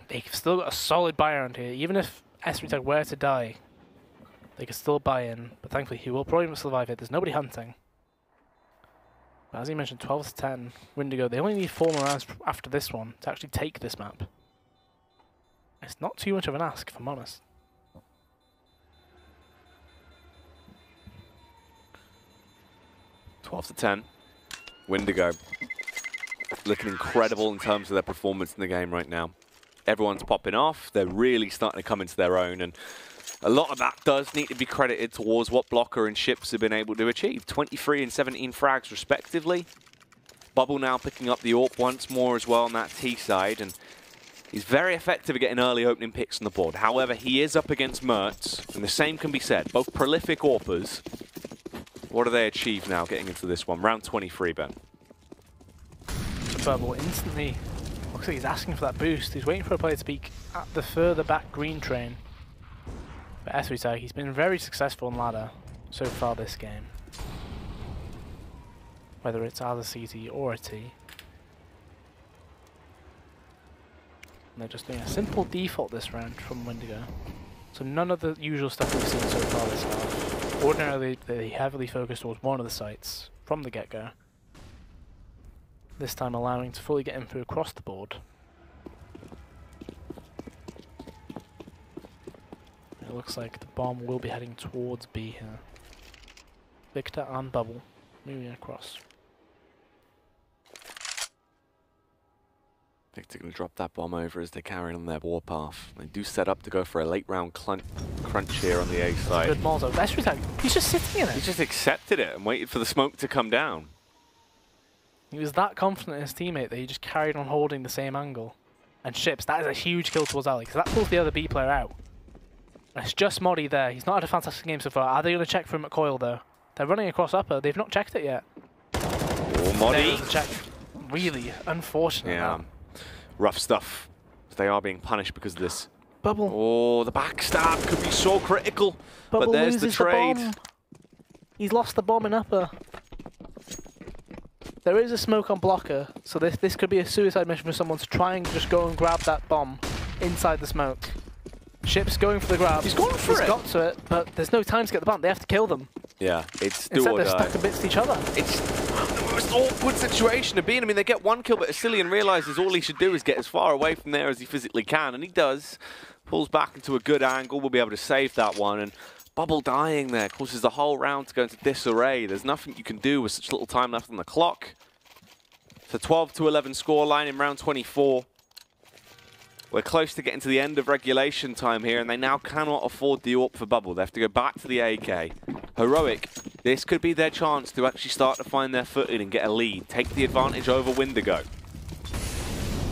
They've still got a solid buy around here. Even if S3 were to die, they could still buy in. But thankfully, he will probably survive it. There's nobody hunting. But as you mentioned, 12 to 10, Windigo. They only need 4 more rounds after this one to actually take this map. It's not too much of an ask, if I'm honest. $12 to 10. Windigo looking incredible in terms of their performance in the game right now. Everyone's popping off. They're really starting to come into their own, and a lot of that does need to be credited towards what Blocker and Ships have been able to achieve. 23 and 17 frags respectively. Bubble now picking up the AWP once more as well on that T side, and he's very effective at getting early opening picks on the board. However, he is up against Mertz, and the same can be said. Both prolific AWPers. What do they achieve now getting into this one? Round 23, Ben. Bubble instantly looks like he's asking for that boost. He's waiting for a player to peek at the further back green train. But S3, he's been very successful in ladder so far this game. Whether it's either CT or a T. And they're just doing a simple default this round from Windigo. So none of the usual stuff we've seen so far this half. Ordinarily, they heavily focus towards one of the sites from the get-go. This time allowing to fully get info across the board. It looks like the bomb will be heading towards B here. Victor and Bubble moving across. Victor going to drop that bomb over as they carry on their warpath. They do set up to go for a late round crunch here on the A side. Good Molotov. S3, he's just sitting in it. He just accepted it and waited for the smoke to come down. He was that confident in his teammate that he just carried on holding the same angle. And Ships, that is a huge kill towards Ali, because that pulls the other B player out. And it's just Modi there. He's not had a fantastic game so far. Are they going to check for him at Coil, though? They're running across upper. They've not checked it yet. Oh, Modi. Check. Really unfortunate. Yeah. Rough stuff. They are being punished because of this. Bubble. Oh, the backstab could be so critical. Bubble but there's the trade. The bomb. He's lost the bomb in upper. There is a smoke on Blocker, so this could be a suicide mission for someone to try and just go and grab that bomb inside the smoke. Ships going for the grab. He's gone for it. He's got to it, but there's no time to get the bomb. They have to kill them. Yeah, it's do Instead, or they're die. stuck in bits to each other. It's awkward situation to be in. I mean, they get one kill, but Asilian realizes all he should do is get as far away from there as he physically can, and he does. Pulls back into a good angle, will be able to save that one, and Bubble dying there causes the whole round to go into disarray. There's nothing you can do with such little time left on the clock. It's a 12-11 scoreline in round 24. We're close to getting to the end of regulation time here, and they now cannot afford the AWP for Bubble. They have to go back to the AK. Heroic, this could be their chance to actually start to find their footing and get a lead. Take the advantage over Windigo.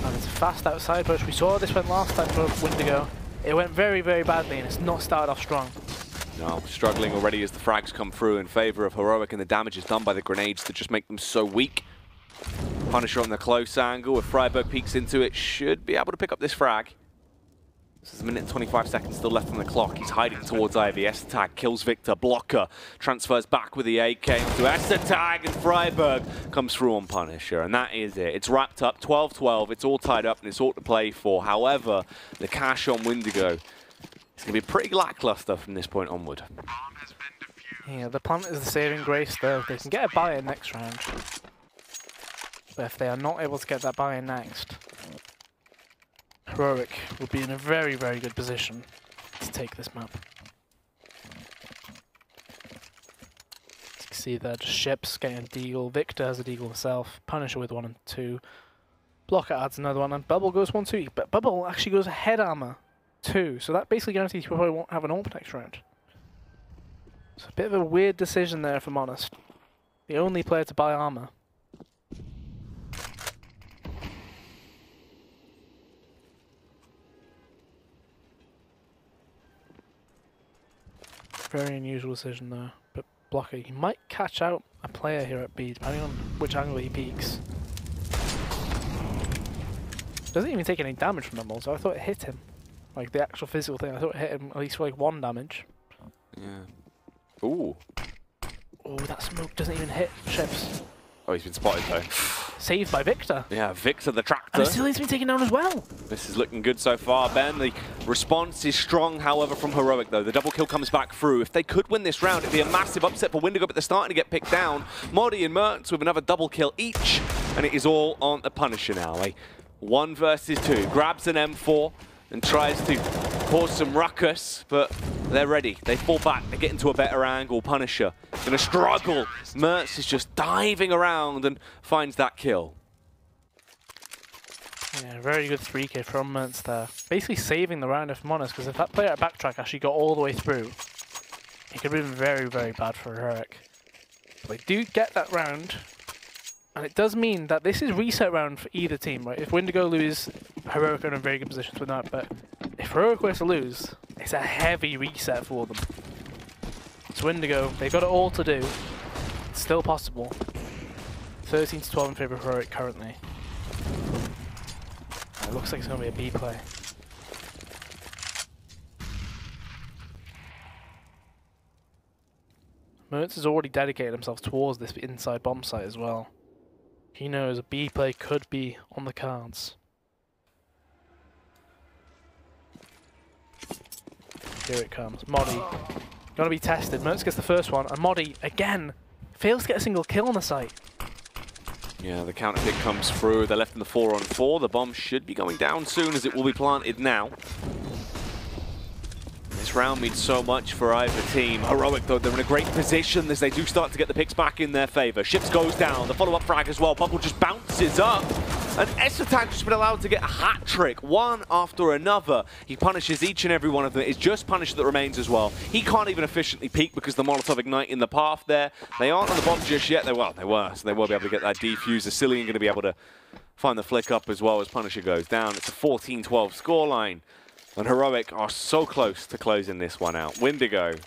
And it's a fast outside push. We saw this went last time for Windigo. It went very, very badly, and it's not started off strong. No, struggling already as the frags come through in favor of Heroic, and the damage is done by the grenades to just make them so weak. Punisher on the close angle. If friberg peeks into it, should be able to pick up this frag. This is a minute and 25 seconds still left on the clock. He's hiding towards Ivy. S-Tag kills Victor. Blocker transfers back with the AK to S-Tag, and friberg comes through on Punisher. And that is it. It's wrapped up. 12-12. It's all tied up and it's all to play for. However, the cash on Windigo is going to be pretty lackluster from this point onward. Yeah, the plant is the saving grace though. They can get a buy-in next round. But if they are not able to get that buy-in next, Heroic will be in a very, very good position to take this map. As you can see there, just Ships getting a deagle, Victor has a deagle himself, Punisher with 1 and 2, Blocker adds another one, and Bubble goes 1-2, but Bubble actually goes head armor 2, so that basically guarantees you probably won't have an AWP next round. It's a bit of a weird decision there, if I'm honest. The only player to buy armor. Very unusual decision there, but Blocker, he might catch out a player here at B, depending on which angle he peeks. Doesn't even take any damage from them also. I thought it hit him. Like the actual physical thing, I thought it hit him at least for like 1 damage. Yeah. Ooh. Oh, that smoke doesn't even hit Ships. Oh, he's been spotted though. Saved by Victor. Yeah, Victor the Tractor. And Asilian's been taken down as well. This is looking good so far, Ben. The response is strong, however, from Heroic, though. The double kill comes back through. If they could win this round, it'd be a massive upset for Windigo, but they're starting to get picked down. Modi and Mertens with another double kill each, and it is all on the Punisher now. 1 versus 2. Grabs an M4 and tries to cause some ruckus, but they're ready. They fall back. They get into a better angle. Punisher gonna struggle. Mertz is just diving around and finds that kill. Yeah, very good 3K from Mertz there. Basically saving the round, if I'm honest, because if that player at backtrack actually got all the way through, it could have been very, very bad for Heroic. But they do get that round, and it does mean that this is reset round for either team, right? If Windigo lose, Heroic are in a very good position to win that, but if Heroic were to lose, it's a heavy reset for them. So Windigo, they've got it all to do. It's still possible. 13-12 in favour of Heroic currently. It looks like it's going to be a B play. Mertz has already dedicated himself towards this inside bomb site as well. He knows a B play could be on the cards. Here it comes. Modi. Gonna be tested. Mertz gets the first one, and Modi, again, fails to get a single kill on the site. Yeah, the counter pick comes through. They're left in the 4-on-4. The bomb should be going down soon, as it will be planted now. This round means so much for either team. Heroic, though, they're in a great position as they do start to get the picks back in their favour. Ships goes down. The follow-up frag as well. Bubble just bounces up. And S-Tag just been allowed to get a hat trick, one after another. He punishes each and every one of them. It's just Punisher that remains as well. He can't even efficiently peek because the Molotov Ignite in the path there. They aren't on the bomb just yet. They were, so they will be able to get that defuse. Asilian going to be able to find the flick up as well as Punisher goes down. It's a 14-12 scoreline. And Heroic are so close to closing this one out. Windigo, do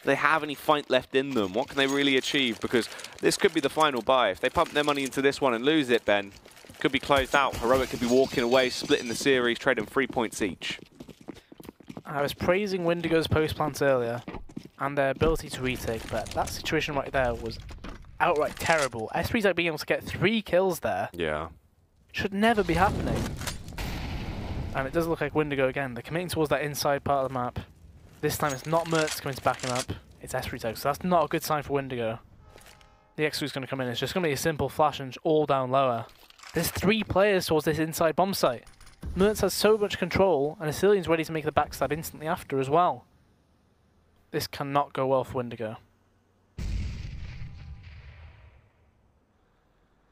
they have any fight left in them? What can they really achieve? Because this could be the final buy. If they pump their money into this one and lose it, Ben, could be closed out. Heroic could be walking away, splitting the series, trading 3 points each. I was praising Windigo's post-plants earlier and their ability to retake, but that situation right there was outright terrible. S3's like being able to get 3 kills there. Yeah. Should never be happening. And it does look like Windigo again. They're committing towards that inside part of the map. This time it's not Mertz coming to back him up. It's S3 Tag, so that's not a good sign for Windigo. the X2 is going to come in. It's just going to be a simple flash and all down lower. There's 3 players towards this inside bomb site. Mertz has so much control, and Asilian's ready to make the backstab instantly after as well. This cannot go well for Wendigo.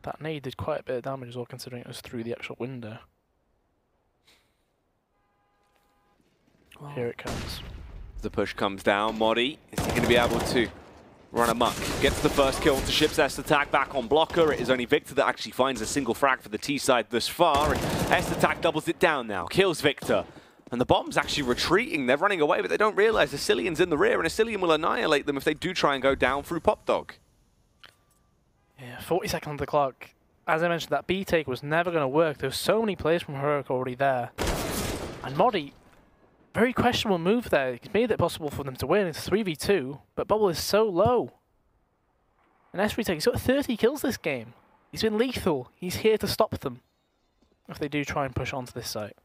That nade did quite a bit of damage as well, considering it was through the actual window. Oh. Here it comes. The push comes down. Modi, is he going to be able to run amok? Gets the first kill to Ship's S-Attack back on Blocker. It is only Victor that actually finds a single frag for the T side thus far. And S-Attack doubles it down now, kills Victor. And the bomb's actually retreating. They're running away, but they don't realize Asilian's in the rear, and Asilian will annihilate them if they do try and go down through Pop Dog. Yeah, 40 seconds on the clock. As I mentioned, that B take was never going to work. There were so many players from Heroic already there. And Modi, very questionable move there. He's made it possible for them to win. It's 3v2, but Bubble is so low. And S retake, he's got 30 kills this game. He's been lethal. He's here to stop them if they do try and push onto this site.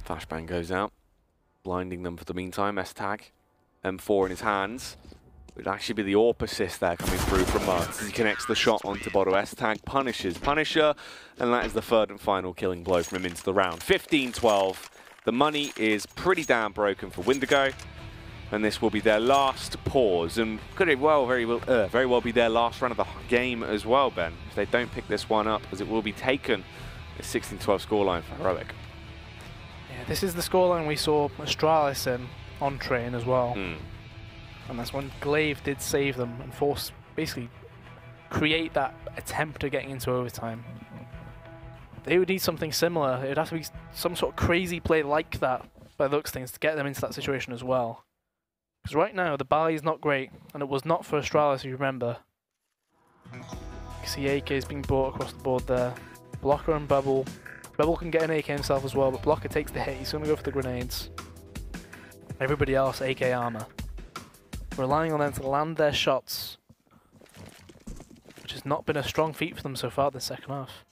Flashbang goes out, blinding them for the meantime. S-Tag, M4 in his hands. It would actually be the AWP assist there coming through from Mertz as he connects the shot onto Bodo. S-Tag punishes Punisher, and that is the third and final killing blow from him into the round. 15-12. The money is pretty damn broken for Wendigo, and this will be their last pause, and could very well be their last run of the game as well, Ben, if they don't pick this one up, as it will be taken. A 16-12 scoreline for Heroic. Yeah, this is the scoreline we saw Astralis in on train as well. And that's when Glaive did save them and force, basically, create that attempt at getting into overtime. They would need something similar. It would have to be some sort of crazy play like that, by the looks of things, to get them into that situation as well. Because right now, the buy is not great, and it was not for Astralis, if you remember. You see AK is being brought across the board there. Blocker and Bubble. Bubble can get an AK himself as well, but Blocker takes the hit. He's going to go for the grenades. Everybody else, AK armor. Relying on them to land their shots, which has not been a strong feat for them so far this second half.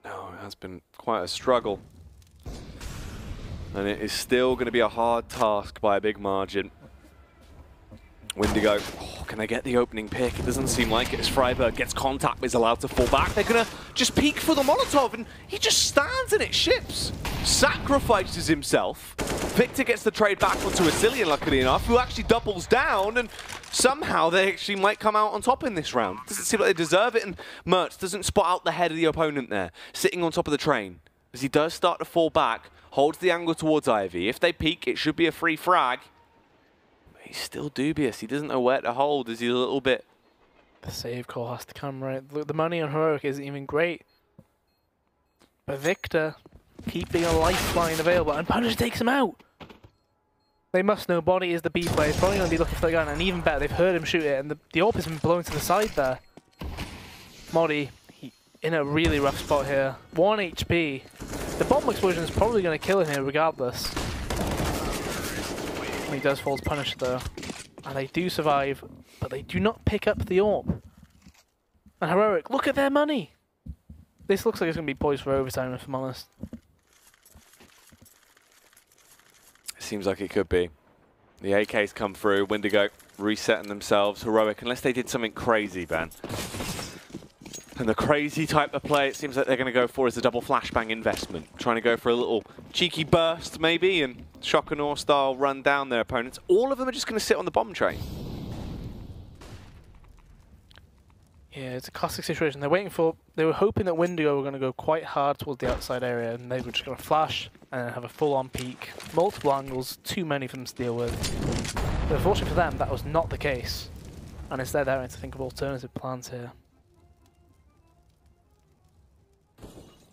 No, it has been quite a struggle. And it is still going to be a hard task by a big margin. Wendigo, can they get the opening pick? It doesn't seem like it as Freiburg gets contact, is allowed to fall back. They're going to just peek for the Molotov, and he just stands and it ships. Sacrifices himself. Victor gets the trade back onto Asilian, luckily enough, who actually doubles down, and somehow they actually might come out on top in this round. Doesn't seem like they deserve it, and Mertz doesn't spot out the head of the opponent there, sitting on top of the train. As he does start to fall back, holds the angle towards Ivy. If they peek, it should be a free frag. But he's still dubious. He doesn't know where to hold. Is he a little bit... The save call has to come right. Look, the money on Heroic isn't even great. But Victor keeping a lifeline available, and Punisher takes him out. They must know Bonnie is the B player. He's probably going to be looking for the gun, and even better, they've heard him shoot it, and the AWP has been blown to the side there. Modi, in a really rough spot here. 1 HP. The bomb explosion is probably going to kill him here regardless. And he does fall to Punisher though. And they do survive, but they do not pick up the AWP. And Heroic, look at their money! This looks like it's going to be poised for overtime, if I'm honest. Seems like it could be. The AKs come through, Wendigo resetting themselves. Heroic, unless they did something crazy, Ben. And the crazy type of play it seems like they're going to go for is a double flashbang investment. Trying to go for a little cheeky burst, maybe, and Shock and Awe style run down their opponents. All of them are just going to sit on the bomb train. Yeah, it's a classic situation. They were hoping that Wendigo were going to go quite hard towards the outside area, and they were just going to flash and then have a full-on peek. Multiple angles, too many for them to deal with. But unfortunately for them, that was not the case. And instead they're having to think of alternative plans here.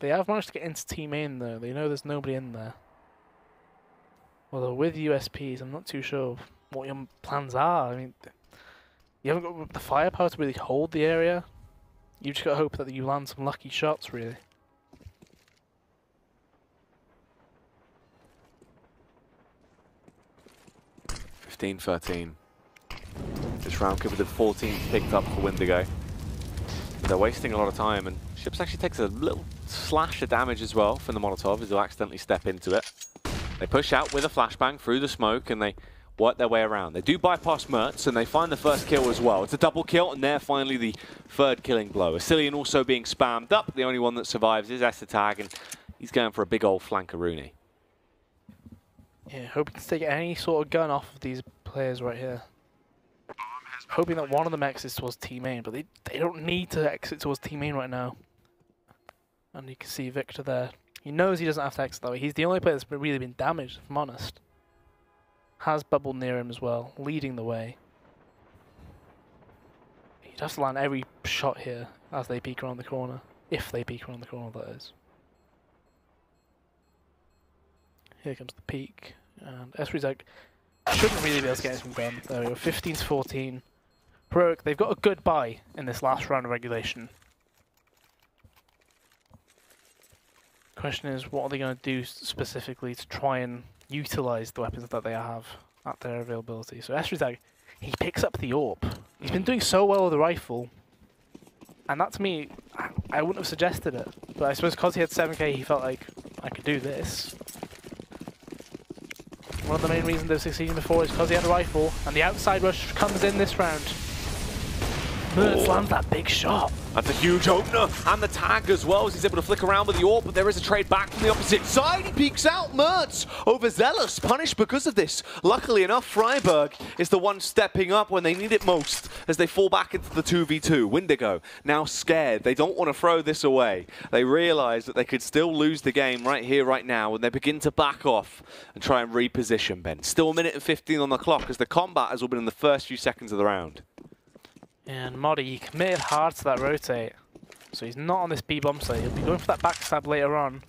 They have managed to get into Team A though. They know there's nobody in there. Although with USPs, I'm not too sure what your plans are. I mean, you haven't got the firepower to really hold the area. You've just got to hope that you land some lucky shots, really. (15-13). This round could be the 14th picked up for Wendigo. But they're wasting a lot of time, and Ships actually takes a little slash of damage as well from the Molotov as they'll accidentally step into it. They push out with a flashbang through the smoke, and they work their way around. They do bypass Mertz, and they find the first kill as well. It's a double kill, and they're finally the third killing blow. Asilian also being spammed up. The only one that survives is Estetag, and he's going for a big old flankaroonie. Yeah, hoping to take any sort of gun off of these players right here. Hoping that one of them exits towards team main, but they don't need to exit towards team main right now. And you can see Victor there. He knows he doesn't have to exit that way. He's the only player that's really been damaged, if I'm honest. Has Bubble near him as well, leading the way. He'd have to land every shot here as they peek around the corner. If they peek around the corner, that is. Here comes the peek. And Esrizag shouldn't really be able to get anything done. There we go, 15 to 14. Heroic, they've got a good buy in this last round of regulation. Question is, what are they going to do specifically to try and utilize the weapons that they have at their availability? So Esrizag, he picks up the AWP. He's been doing so well with the rifle. And that to me, I wouldn't have suggested it. But I suppose because he had 7k, he felt like, I could do this. One of the main reasons they've succeeded before is because he had a rifle, and the outside rush comes in this round. Mertz lands that big shot. That's a huge opener, and the tag as well, as he's able to flick around with the AWP, but there is a trade back from the opposite side. He peeks out, Mertz, overzealous, punished because of this. Luckily enough, Freiburg is the one stepping up when they need it most, as they fall back into the 2v2. Windigo, now scared, they don't want to throw this away. They realize that they could still lose the game right here, right now, and they begin to back off and try and reposition, Ben. Still a minute and 15 on the clock, as the combat has all been in the first few seconds of the round. And Modi, he committed hard to that rotate. So he's not on this B bomb site. He'll be going for that backstab later on,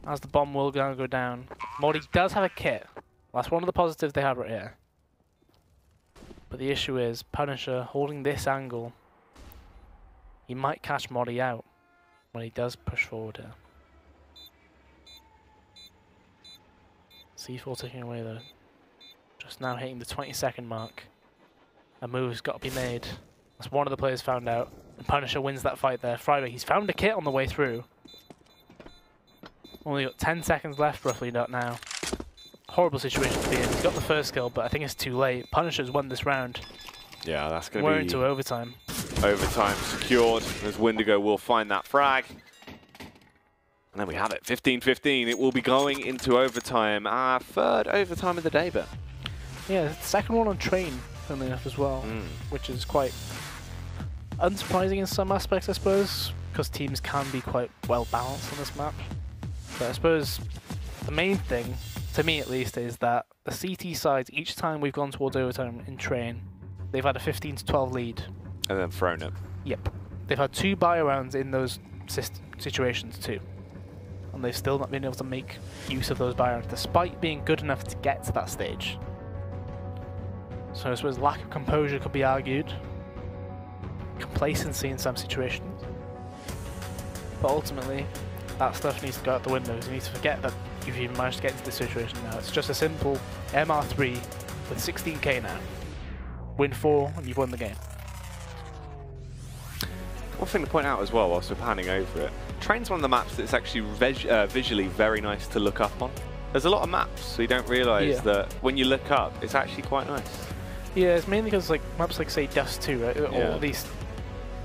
as the bomb will go down. Modi does have a kit. That's one of the positives they have right here. But the issue is, Punisher holding this angle, he might catch Modi out when he does push forward here. C4 taking away though. Just now hitting the 20-second mark. A move's got to be made. That's one of the players found out. And Punisher wins that fight there. Freiburg, he's found a kit on the way through. Only got 10 seconds left, roughly, not now. Horrible situation to be in. He's got the first kill, but I think it's too late. Punisher's won this round. Yeah, that's going to be... We're into overtime. Overtime secured, as Windigo will find that frag. And then we have it, 15-15. It will be going into overtime. Our third overtime of the day, but... Yeah, the second one on train, funnily enough, as well. Which is quite unsurprising in some aspects, I suppose, because teams can be quite well balanced on this map. But I suppose the main thing, to me at least, is that the CT sides, each time we've gone towards overtime in train, they've had a 15 to 12 lead. And then thrown it. Yep. They've had 2 buy-arounds in those situations too. And they've still not been able to make use of those buy-arounds, despite being good enough to get to that stage. So I suppose lack of composure could be argued. Complacency in some situations. But ultimately, that stuff needs to go out the window. You need to forget that you've even managed to get into this situation now. It's just a simple MR3 with 16k now. Win 4 and you've won the game. One thing to point out as well, whilst we're panning over it, Train's one of the maps that's actually visually very nice to look up on. There's a lot of maps, so you don't realise that when you look up, it's actually quite nice. Yeah, it's mainly because like maps like, say, Dust 2, right? Or at least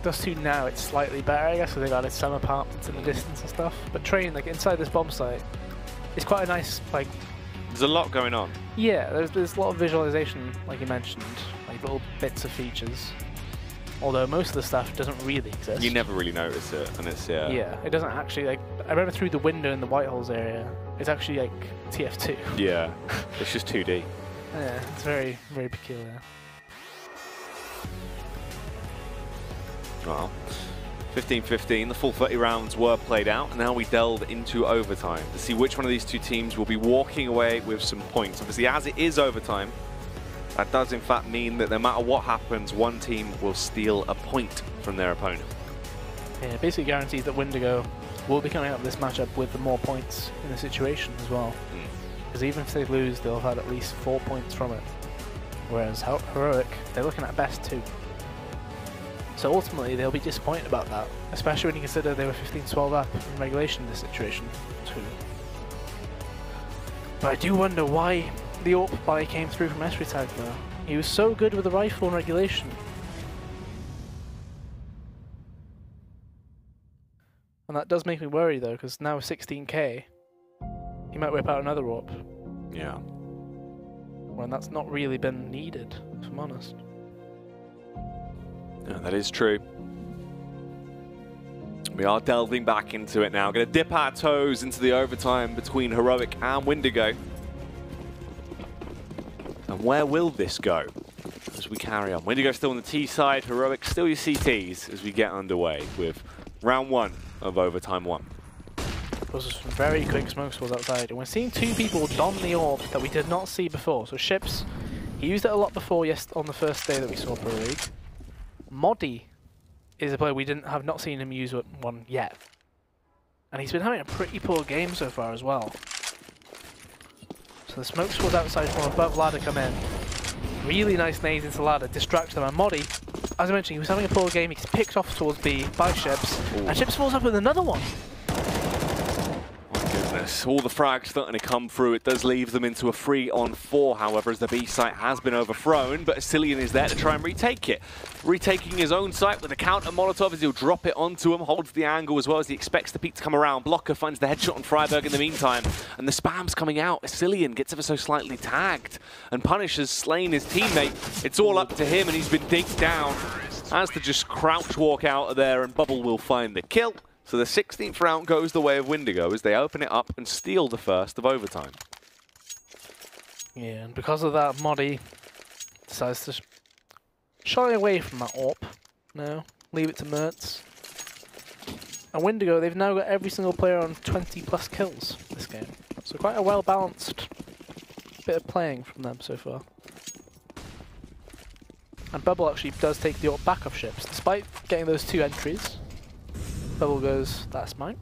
Dust 2 now, it's slightly better, I guess, because they've added some apartments in the distance and stuff. But Train, like inside this bomb site, it's quite a nice, like... There's a lot going on. Yeah, there's a lot of visualization, like you mentioned, like little bits of features. Although most of the stuff doesn't really exist. You never really notice it, and it's, Yeah, it doesn't actually, like, I remember through the window in the Whiteholes area, it's actually, like, TF2. Yeah, it's just 2D. Yeah, it's very, very peculiar. Well, 15-15, the full 30 rounds were played out, and now we delve into overtime to see which one of these two teams will be walking away with some points. Obviously, as it is overtime, that does in fact mean that no matter what happens, one team will steal a point from their opponent. Yeah, it basically guarantees that Windigo will be coming out of this matchup with the more points in the situation as well. Because even if they lose, they'll have had at least 4 points from it. Whereas Heroic, they're looking at best 2. So ultimately, they'll be disappointed about that, especially when you consider they were 15-12 up in regulation in this situation too. But I do wonder why the AWP buy came through from Esritag though. He was so good with the rifle and regulation. And that does make me worry though, because now 16k, he might whip out another AWP. Yeah. When that's not really been needed, if I'm honest. Yeah, that is true. We are delving back into it now. Going to dip our toes into the overtime between Heroic and Windigo. And where will this go as we carry on? Windigo still on the T side, Heroic still your CTs as we get underway with round 1 of overtime 1. Those are some very quick smoke squads outside, and we're seeing 2 people don the AWP that we did not see before. So Ships, he used it a lot before on the first day that we saw Pro League. Modi is a player we have not seen him use one yet. And he's been having a pretty poor game so far as well. So the smoke squad outside from above ladder come in. Really nice nades into ladder, distract them, and Modi, as I mentioned, he was having a poor game, he gets picked off towards B by Ships, and Ships falls up with another one. All the frags starting to come through. It does leave them into a 3-on-4, however, as the B site has been overthrown, but Asilian is there to try and retake it. Retaking his own site with a counter Molotov as he'll drop it onto him, holds the angle as well as he expects the peak to come around. Blocker finds the headshot on Freiburg in the meantime, and the spam's coming out. Asilian gets ever so slightly tagged, and Punish has slain his teammate. It's all up to him, and he's been digged down. Has to just crouch walk out of there, and Bubble will find the kill. So the 16th round goes the way of Windigo as they open it up and steal the first of overtime. Yeah, and because of that, Modi decides to shy away from that AWP. No, leave it to Mertz. And Windigo, they've now got every single player on 20+ kills this game. So quite a well-balanced bit of playing from them so far. And Bubble actually does take the AWP back off Ships, despite getting those 2 entries. Bubble goes, that's mine.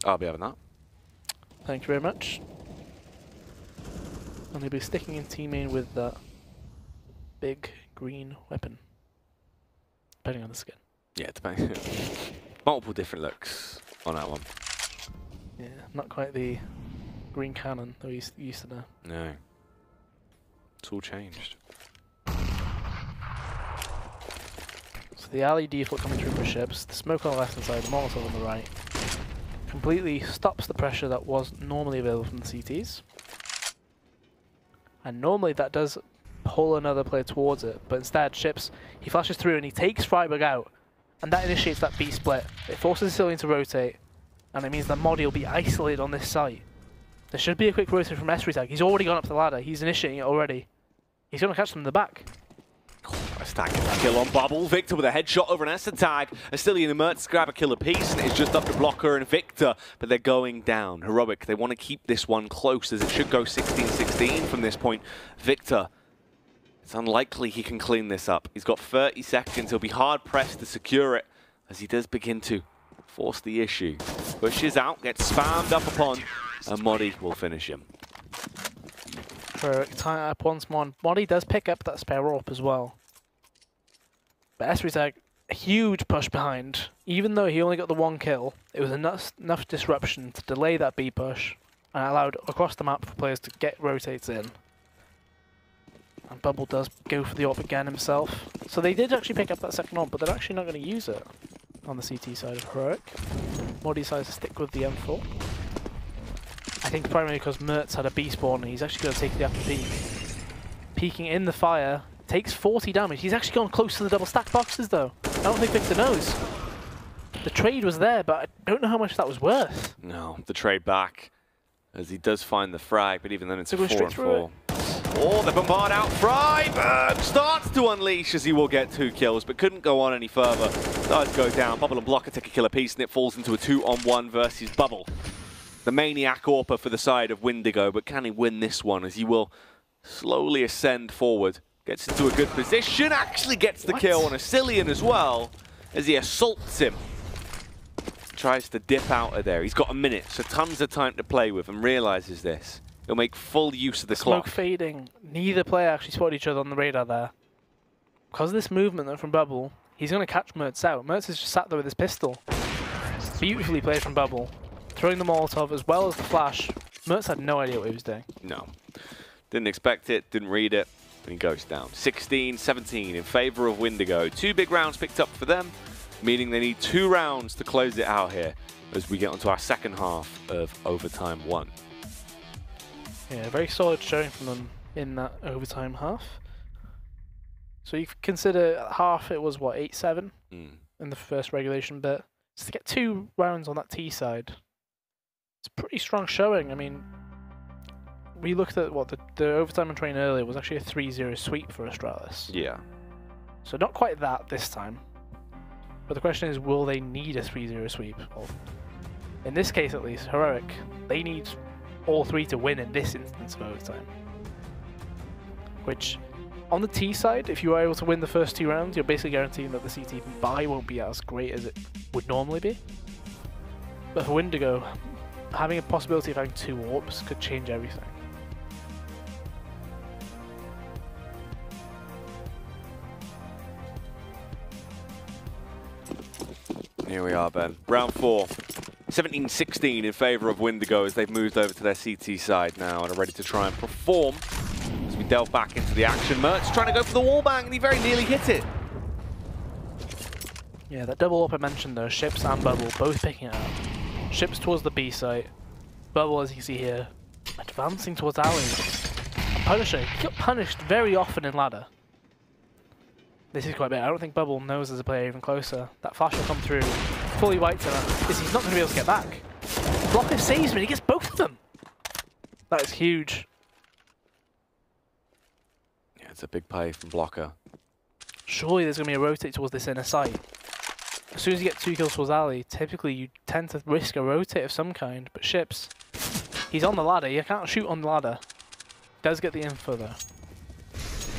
I'll be having that. Thank you very much. And he'll be sticking in team main with that big green weapon. Depending on the skin. Yeah, depending. Multiple different looks on that one. Yeah, not quite the green cannon that we used to know. No. It's all changed. So the alley default coming through for Ships, the smoke on the left hand side, the Molotov on the right. Completely stops the pressure that was normally available from the CTs. And normally that does pull another player towards it, but instead Ships, he flashes through and he takes Freiburg out, and that initiates that B split. It forces Asilian to rotate, and it means that Modi will be isolated on this site. There should be a quick rotate from Esritag. He's already gone up the ladder, he's initiating it already. He's going to catch them in the back. A stacking kill on Bubble. Victor with a headshot over an Esritag. Asilian and Mertz grab a kill apiece, and it's just up to Blocker and Victor, but they're going down. Heroic, they want to keep this one close, as it should go 16-16 from this point. Victor, it's unlikely he can clean this up. He's got 30 seconds. He'll be hard-pressed to secure it, as he does begin to force the issue. Pushes out, gets spammed up upon, and Modi will finish him. Heroic tie up once more. Modi does pick up that spare AWP as well. But Esritag, a huge push behind. Even though he only got the 1 kill, it was enough disruption to delay that B push and allowed across the map for players to get rotates in. And Bubble does go for the AWP again himself. So they did actually pick up that second AWP, but they're actually not going to use it on the CT side of Heroic. Modi decides to stick with the M4. I think primarily because Mertz had a B spawn and he's actually going to take the upper peak. Peeking in the fire, takes 40 damage. He's actually gone close to the double stack boxes though. I don't think Victor knows. The trade was there, but I don't know how much that was worth. No, the trade back, as he does find the frag, but even then it's a 4-on-4. Oh, the bombard out. Freiburg starts to unleash as he will get 2 kills, but couldn't go on any further. Does go down. Bubble and Blocker take a kill apiece, and it falls into a 2-on-1 versus Bubble. The maniac AWPer for the side of Windigo, but can he win this one as he will slowly ascend forward? Gets into a good position, actually gets the kill on Asilian as well, as he assaults him. Tries to dip out of there. He's got a minute, so tons of time to play with, and realizes this. He'll make full use of the clock. Smoke fading. Neither player actually spotted each other on the radar there. Because of this movement from Bubble, he's going to catch Mertz out. Mertz has just sat there with his pistol. Beautifully played from Bubble. Throwing the Molotov as well as the flash. Mertz had no idea what he was doing. No. Didn't expect it, didn't read it, and he goes down. 16-17 in favor of Wendigo. 2 big rounds picked up for them, meaning they need 2 rounds to close it out here as we get onto our second half of Overtime 1. Yeah, very solid showing from them in that overtime half. So you consider half, it was what, 8-7 in the first regulation bit. So to get 2 rounds on that T side, it's a pretty strong showing. I mean, we looked at what the overtime and train earlier was actually a 3-0 sweep for Astralis. Yeah. So not quite that this time. But the question is, will they need a 3-0 sweep? Well, in this case at least, Heroic, they need all 3 to win in this instance of overtime. Which, on the T side, if you are able to win the first 2 rounds, you're basically guaranteeing that the CT buy won't be as great as it would normally be. But for Wendigo, having a possibility of having 2 warps could change everything. Here we are, Ben. Round 4. 17-16 in favor of Wendigo as they've moved over to their CT side now and are ready to try and perform. As we delve back into the action, Mertz trying to go for the wallbang and he very nearly hit it. Yeah, that double up I mentioned though, Ships and Bubble both picking it up. Ships towards the B site, Bubble as you see here, advancing towards Alley. Punisher, he got punished very often in ladder. This is quite big. I don't think Bubble knows there's a player even closer. That flash will come through, fully wiped him. He's not going to be able to get back. Blocker saves him and he gets both of them. That is huge. Yeah, it's a big play from Blocker. Surely there's going to be a rotate towards this inner site. As soon as you get 2 kills towards Alley, typically you tend to risk a rotate of some kind, but Ships, he's on the ladder. You can't shoot on the ladder. Does get the info though.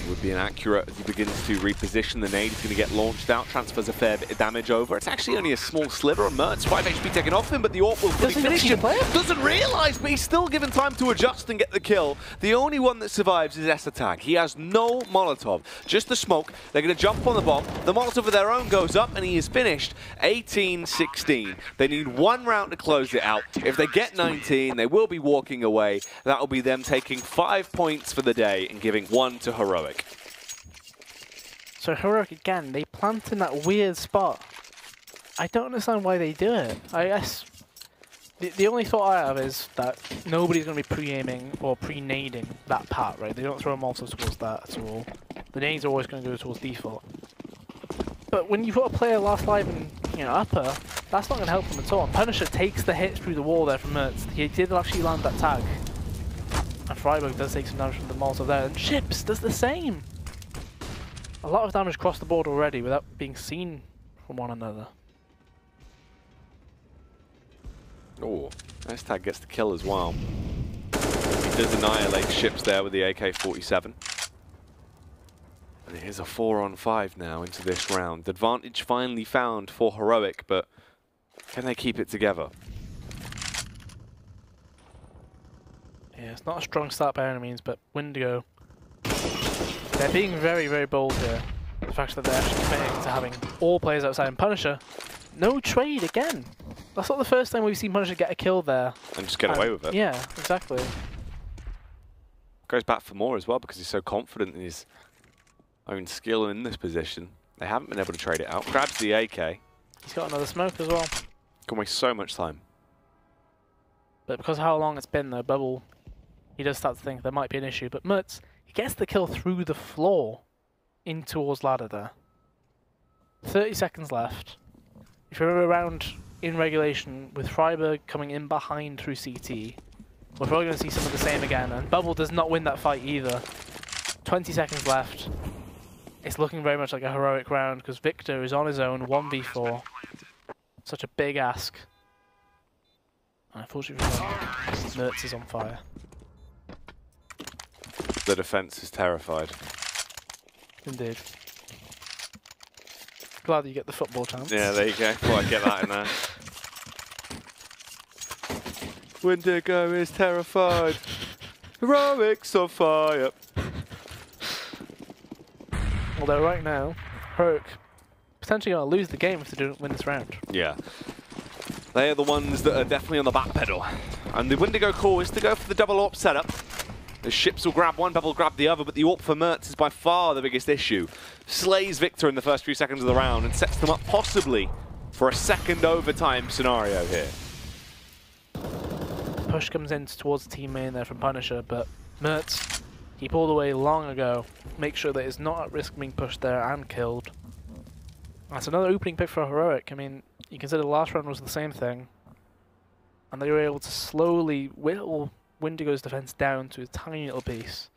Would be inaccurate as he begins to reposition the nade. He's going to get launched out, transfers a fair bit of damage over. It's actually only a small sliver of Mertz. 5 HP taken off him, but the AWP will fully finish him. Doesn't realise, but he's still given time to adjust and get the kill. The only one that survives is Esatag. He has no Molotov, just the smoke. They're going to jump on the bomb. The Molotov of their own goes up, and he is finished. 18-16. They need 1 round to close it out. If they get 19, they will be walking away. That will be them taking 5 points for the day and giving 1 to Heroic. So Heroic again, they plant in that weird spot. I don't understand why they do it. I guess the only thought I have is that nobody's going to be pre-aiming or pre-nading that part, right? They don't throw a Molotov towards that at all. The nades are always going to go towards default. But when you put a player last live in upper, that's not going to help them at all. Punisher takes the hit through the wall there from Mertz. He did actually land that tag. And friberg does take some damage from the Molotov there, and Ships does the same. A lot of damage across the board already without being seen from one another. Oh, Esatag gets the kill as well. He does annihilate Ships there with the AK-47. And it is a 4-on-5 now into this round. Advantage finally found for Heroic, but can they keep it together? Yeah, it's not a strong start by any means, but Wendigo, they're being very, very bold here. The fact that they're actually committing to having all players outside, and Punisher, no trade again. That's not the first time we've seen Punisher get a kill there. And just get away with it. Yeah, exactly. Goes back for more as well because he's so confident in his own skill in this position. They haven't been able to trade it out. Grabs the AK. He's got another smoke as well. Can waste so much time. But because of how long it's been though, Bubble, he does start to think there might be an issue. But Mertz, he gets the kill through the floor in towards ladder there. 30 seconds left. If you're around in regulation with friberg coming in behind through CT, we're probably going to see some of the same again. And Bubble does not win that fight either. 20 seconds left. It's looking very much like a Heroic round because Victor is on his own, 1v4. Such a big ask. And unfortunately, Mertz is on fire. The defense is terrified. Indeed. Glad that you get the football chance. Yeah, there you go. Thought I'd get that in there. Wendigo is terrified. Heroic's on fire. Although right now, Heroic potentially going to lose the game if they don't win this round. Yeah. They are the ones that are definitely on the back pedal. And the Wendigo call is to go for the double AWP setup. The Ships will grab one, Bubble will grab the other, but the AWP for Mertz is by far the biggest issue. Slays Victor in the first few seconds of the round and sets them up possibly for a second overtime scenario here. Push comes in towards the team main there from Punisher, but Mertz, he pulled away long ago. Make sure that he's not at risk of being pushed there and killed. That's another opening pick for Heroic. I mean, you consider the last round was the same thing. And they were able to slowly whittle Wendigo's defense down to a tiny little piece.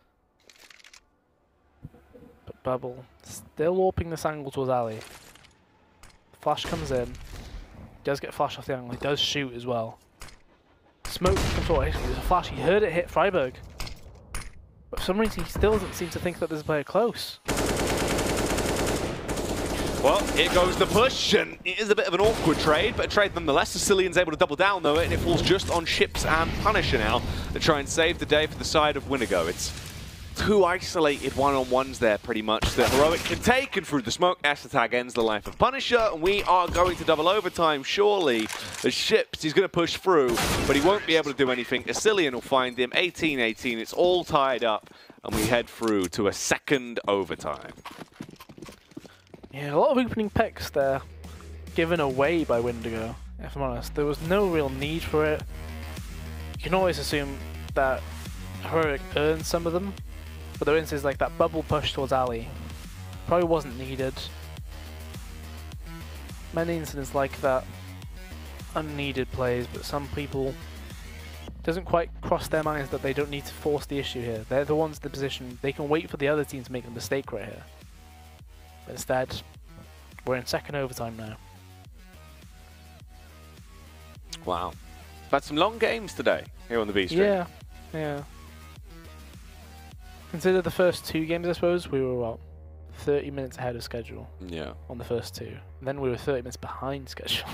But Bubble still warping this angle towards Ali. Flash comes in. Does get flash off the angle. He does shoot as well. Smoke comes forward. There's a flash. He heard it hit Freiburg. But for some reason he still doesn't seem to think that there's a player close. Well, here goes the push, and it is a bit of an awkward trade, but a trade nonetheless. Sicilian's able to double down though, and it falls just on Ships and Punisher now to try and save the day for the side of Windigo. It's two isolated one-on-ones there pretty much that Heroic can take, and through the smoke, Tag ends the life of Punisher, and we are going to double overtime, surely. The Ships, he's going to push through, but he won't be able to do anything. Sicilian will find him, 18-18, it's all tied up, and we head through to a second overtime. Yeah, a lot of opening picks there given away by Windigo, if I'm honest. There was no real need for it. You can always assume that Heroic earned some of them, but there are instances like that bubble push towards Ali probably wasn't needed. Many incidents like that, unneeded plays, but some people doesn't quite cross their minds that they don't need to force the issue here. They're the ones in the position, they can wait for the other team to make a mistake right here. But instead, we're in second overtime now. Wow. We've had some long games today here on the B Stream. Yeah, yeah. Consider the first two games, I suppose, we were, what, 30 minutes ahead of schedule. Yeah. On the first two. And then we were 30 minutes behind schedule.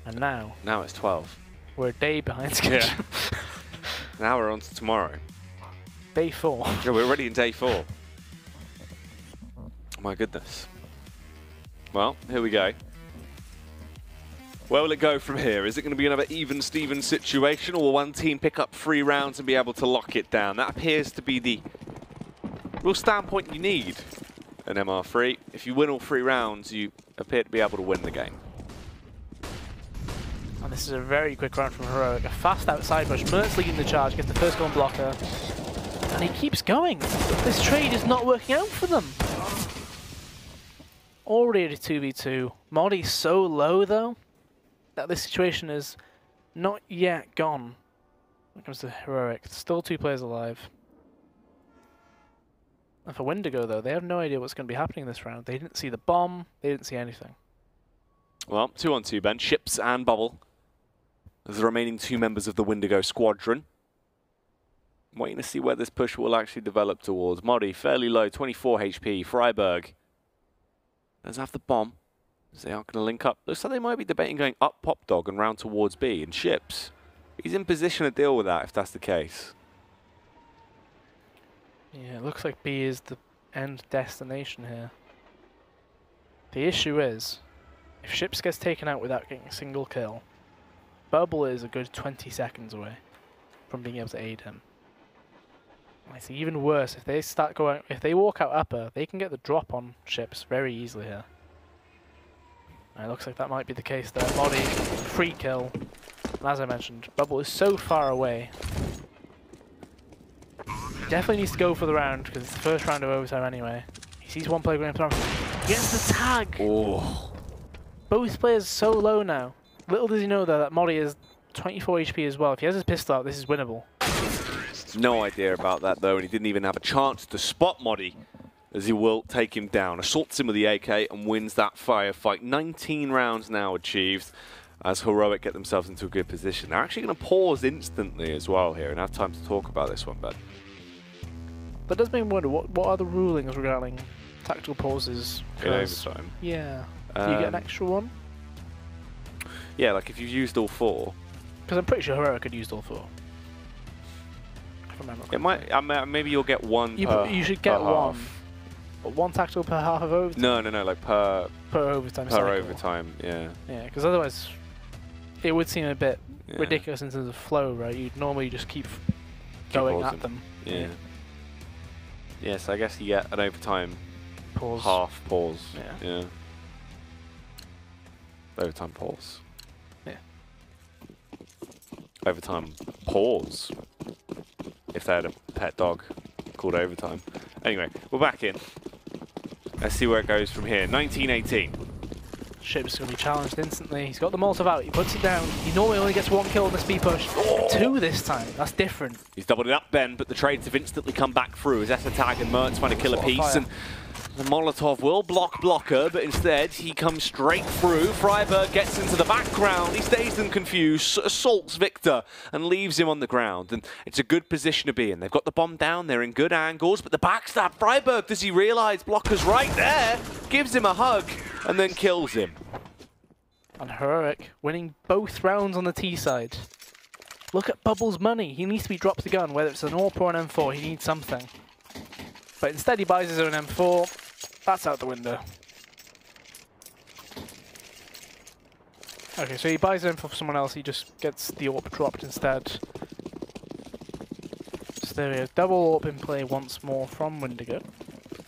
And now... Now it's 12. We're a day behind schedule. Yeah. Now we're on to tomorrow. Day 4. Yeah, we're already in day 4. My goodness. Well, here we go. Where will it go from here? Is it going to be another even-Steven situation, or will one team pick up 3 rounds and be able to lock it down? That appears to be the real standpoint you need in MR3. If you win all 3 rounds, you appear to be able to win the game. And this is a very quick round from Heroic. A fast outside push. Mertz leading the charge, gets the first goal on blocker. And he keeps going. This trade is not working out for them. Already 2v2. Modi so low though that this situation is not yet gone when it comes to Heroic. Still 2 players alive. And for Windigo though, they have no idea what's going to be happening this round. They didn't see the bomb, they didn't see anything. Well, 2-on-2 Ben, Ships and Bubble as the remaining 2 members of the Windigo squadron. I'm waiting to see where this push will actually develop towards. Modi, fairly low, 24 HP. Freiburg does have the bomb. They aren't going to link up. Looks like they might be debating going up Pop Dog and round towards B. And Ships, he's in position to deal with that if that's the case. Yeah, it looks like B is the end destination here. The issue is, if Ships gets taken out without getting a single kill, Bubble is a good 20 seconds away from being able to aid him. And it's even worse if they start going. If they walk out upper, they can get the drop on Ships very easily here. And it looks like that might be the case there. Modi, free kill. And as I mentioned, Bubble is so far away. He definitely needs to go for the round because it's the first round of overtime anyway. He sees one player going for He gets the tag. Oh. Both players so low now. Little does he know though that Modi is 24 HP as well. If he has his pistol out, this is winnable. No idea about that though, and he didn't even have a chance to spot Modi, as he will take him down. Assaults him with the AK and wins that firefight. 19 rounds now achieved as Heroic get themselves into a good position. They're actually going to pause instantly as well here and have time to talk about this one, Ben. That does make me wonder, what are the rulings regarding tactical pauses? In overtime? Yeah. Do you get an extra one? Yeah, like if you've used all 4. Because I'm pretty sure Heroic had used all 4. It might. Maybe you'll get one. You should get one. But 1 tactical per half of overtime. No. Like per overtime. Per overtime. Yeah. Yeah, because otherwise, it would seem a bit ridiculous in terms of flow, right? You'd normally just keep going at them. Yeah. Yes, I guess you get an overtime Pause. half pause. Yeah. Overtime pause. Yeah. Overtime pause. If they had a pet dog called Overtime. Anyway, we're back in. Let's see where it goes from here. 1918. Ship's going to be challenged instantly. He's got the Molotov out. He puts it down. He normally only gets 1 kill on the speed push. 2 this time. That's different. He's doubled it up, Ben, but the trades have instantly come back through as Essetag and Mertz find a kill apiece. And the Molotov will block Blocker, but instead he comes straight through. friberg gets into the background. He stays them confused, assaults Victor, and leaves him on the ground. And it's a good position to be in. They've got the bomb down, they're in good angles, but the backstab, friberg, does he realize Blocker's right there? Gives him a hug, and then kills him. And Heroic winning both rounds on the T side. Look at Bubbles' money. He needs to be dropped the gun, whether it's an AWP or an M4, he needs something. But instead he buys his own M4. That's out the window. Okay, so he buys it for someone else, he just gets the AWP dropped instead. So there we go, double AWP in play once more from Windigo.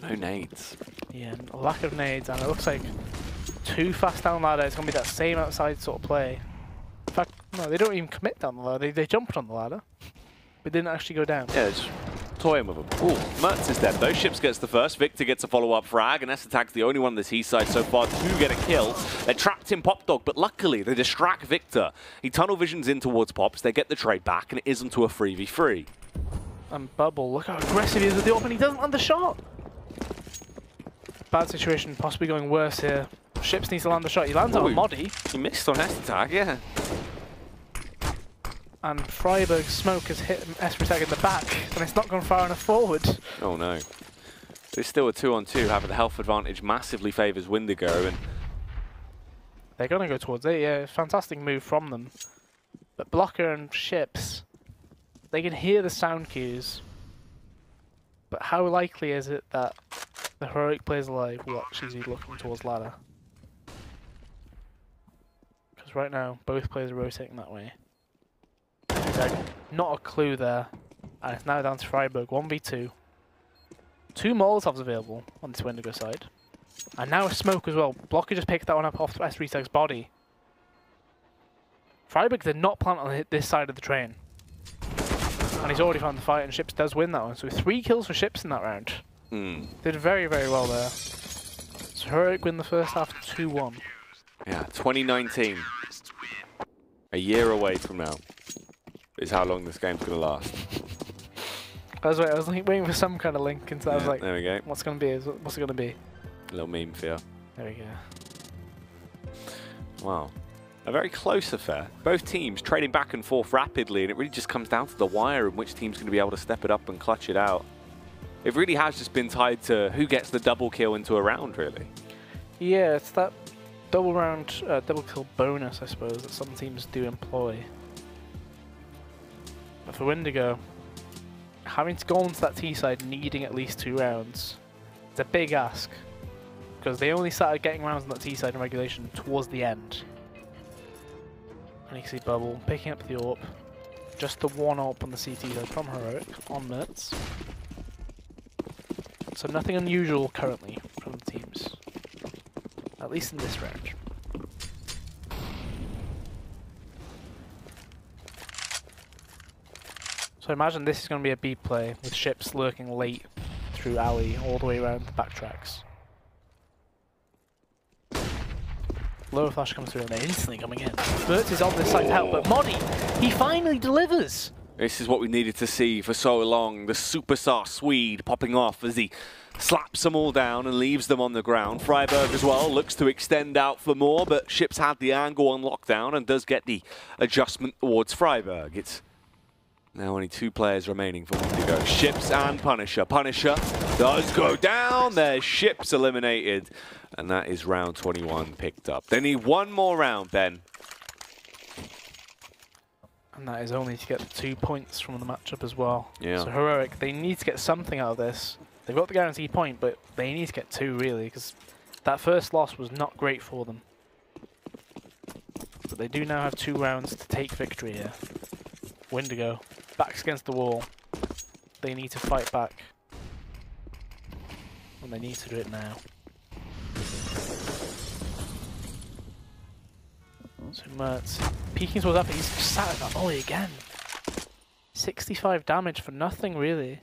No nades. Yeah, a lack of nades, and it looks like 2 fast down ladder. It's going to be that same outside sort of play. In fact, no, they don't even commit down the ladder. They jumped on the ladder, but didn't actually go down. Yeah, just toying with them. Ooh, Mertz is dead though. Ships gets the first. Victor gets a follow-up frag, and Essetag's the only one on the T side so far to get a kill. They're trapped in Pop Dog, but luckily they distract Victor. He tunnel visions in towards Pops. They get the trade back, and it isn't to a 3v3. And Bubble, look how aggressive he is with the AWP, and he doesn't land the shot. Bad situation, possibly going worse here. Ships needs to land the shot. He lands on Modi. He missed on Essetag, yeah. And friberg's smoke has hit Essetag in the back, and it's not gone far enough forward. Oh no. It's still a 2-on-2. Having the health advantage massively favours Windigo, and they're going to go towards it. Yeah, fantastic move from them. But Blocker and Ships, they can hear the sound cues. But how likely is it that the Heroic players alive will actually be looking towards ladder? Because right now, both players are rotating that way. Not a clue there. And it's now down to friberg, 1v2. 2 Molotovs available on this Windigo side. And now a smoke as well. Blocker just picked that one up off S3Teg's body. friberg did not plant on this side of the train. And he's already found the fight, and Ships does win that one. So 3 kills for Ships in that round. Did very, very well there. So Heroic win the first half 2-1. Yeah, 2019. A year away from now is how long this game's going to last. I was waiting for some kind of link into that. I was like, there we go. What's it going to be? What's it going to be? A little meme for you. There we go. Wow. A very close affair. Both teams trading back and forth rapidly, and it really just comes down to the wire and which team's going to be able to step it up and clutch it out. It really has just been tied to who gets the double kill into a round, really. Yeah, it's that double kill bonus, I suppose, that some teams do employ. But for Windigo, having to go onto that T side needing at least 2 rounds, it's a big ask. Because they only started getting rounds on that T side in regulation towards the end. And you can see Bubble picking up the AWP. Just the 1 AWP on the CT side from Heroic on Mertz. So nothing unusual currently from the teams. At least in this round. So imagine this is going to be a B play with Ships lurking late through alley all the way around the backtracks. Lower flash comes through and they're instantly coming in. Mertz is on this side to help, but Modi, he finally delivers! This is what we needed to see for so long. The superstar Swede popping off as he slaps them all down and leaves them on the ground. friberg as well looks to extend out for more, but Ships had the angle on lockdown and does get the adjustment towards friberg. It's now only 2 players remaining for Windigo. Ships and Punisher. Punisher does go down. There's Ships eliminated. And that is round 21 picked up. They need 1 more round, Ben. And that is only to get 2 points from the matchup as well. Yeah. So Heroic, they need to get something out of this. They've got the guaranteed point, but they need to get 2 really, because that first loss was not great for them. But they do now have 2 rounds to take victory here. Windigo, backs against the wall. they need to fight back. And they need to do it now. So Mertz peeking towards up, he's sat at that volley again. 65 damage for nothing, really.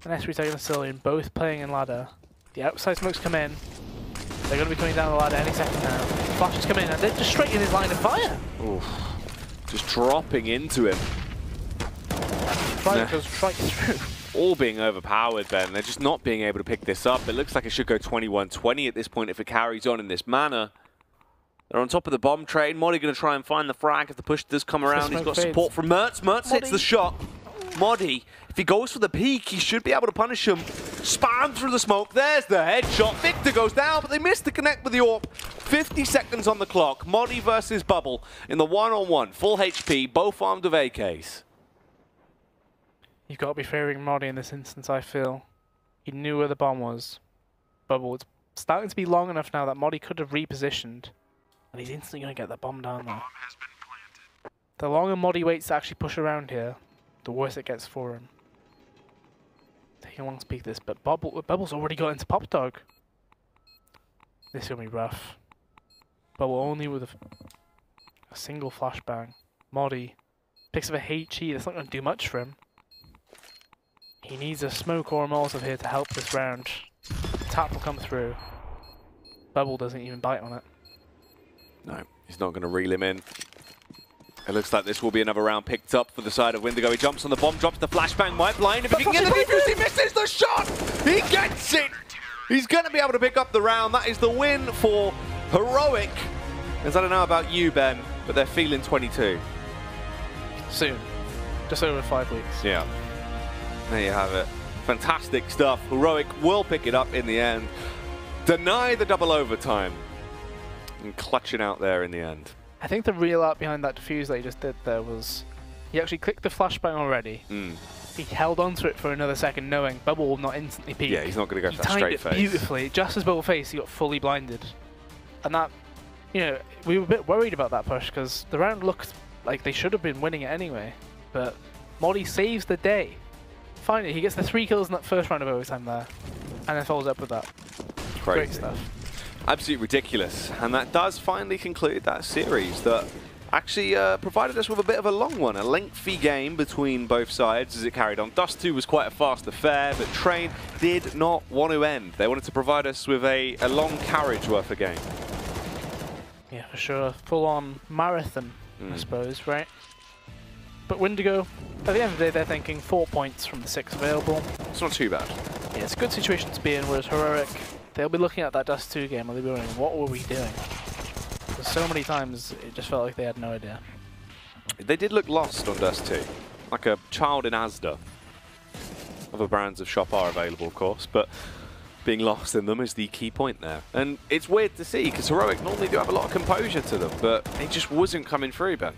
And S3 and Cillian both playing in ladder. The outside smokes come in. They're going to be coming down the ladder any second now. Flashes come in and they're just straight in his line of fire. Oof. Just dropping into him. Fire goes right through. All being overpowered, Ben. They're just not being able to pick this up. It looks like it should go 21-20 at this point if it carries on in this manner. They're on top of the bomb train. Modi going to try and find the frag if the push does come around. He's got support from Mertz. Mertz hits the shot. Modi, if he goes for the peek, he should be able to punish him. Spam through the smoke. There's the headshot. Victor goes down, but they missed the connect with the AWP. 50 seconds on the clock. Modi versus Bubble in the one-on-one. Full HP, both armed with AKs. You've got to be favoring Modi in this instance, I feel. He knew where the bomb was. Bubble, it's starting to be long enough now that Modi could have repositioned. And he's instantly going to get that bomb down there. The longer Modi waits to actually push around here, the worse it gets for him. Taking a long to peek this, but Bubble's already got into Pop Dog. This is going to be rough. Bubble only with a single flashbang. Modi picks up a HE, that's not going to do much for him. He needs a smoke or a Molotov here to help this round. Tap will come through. Bubble doesn't even bite on it. No, he's not going to reel him in. It looks like this will be another round picked up for the side of Wendigo. He jumps on the bomb, drops the flashbang, might blind. If he can get the defuse, he misses the shot! He gets it! He's going to be able to pick up the round. That is the win for Heroic. As I don't know about you, Ben, but they're feeling 22. Soon. Just over 5 weeks. Yeah. There you have it. Fantastic stuff. Heroic will pick it up in the end. Deny the double overtime. And clutching out there in the end. I think the real art behind that defuse that he just did there was he actually clicked the flashbang already. He held onto it for another second, knowing Bubble will not instantly peek. Yeah, he's not going to go for that straight face. He timed it beautifully. Just as Bubble faced, he got fully blinded. And that, you know, we were a bit worried about that push because the round looked like they should have been winning it anyway. But Modi saves the day. Finally, he gets the 3 kills in that first round of overtime there, and then follows up with that. Crazy. Great stuff. Absolutely ridiculous. And that does finally conclude that series that actually provided us with a bit of a long one, a lengthy game between both sides as it carried on. Dust 2 was quite a fast affair, but Train did not want to end. They wanted to provide us with a long carriage worth a game. Yeah, for sure. Full-on marathon, I suppose, right? But Wendigo, at the end of the day, they're thinking 4 points from the 6 available. It's not too bad. Yeah, it's a good situation to be in, whereas Heroic, they'll be looking at that Dust 2 game and they'll be wondering, what were we doing? Because so many times, it just felt like they had no idea. They did look lost on Dust 2, like a child in Asda. Other brands of shop are available, of course, but being lost in them is the key point there. And it's weird to see, because Heroic normally do have a lot of composure to them, but it just wasn't coming through, Ben.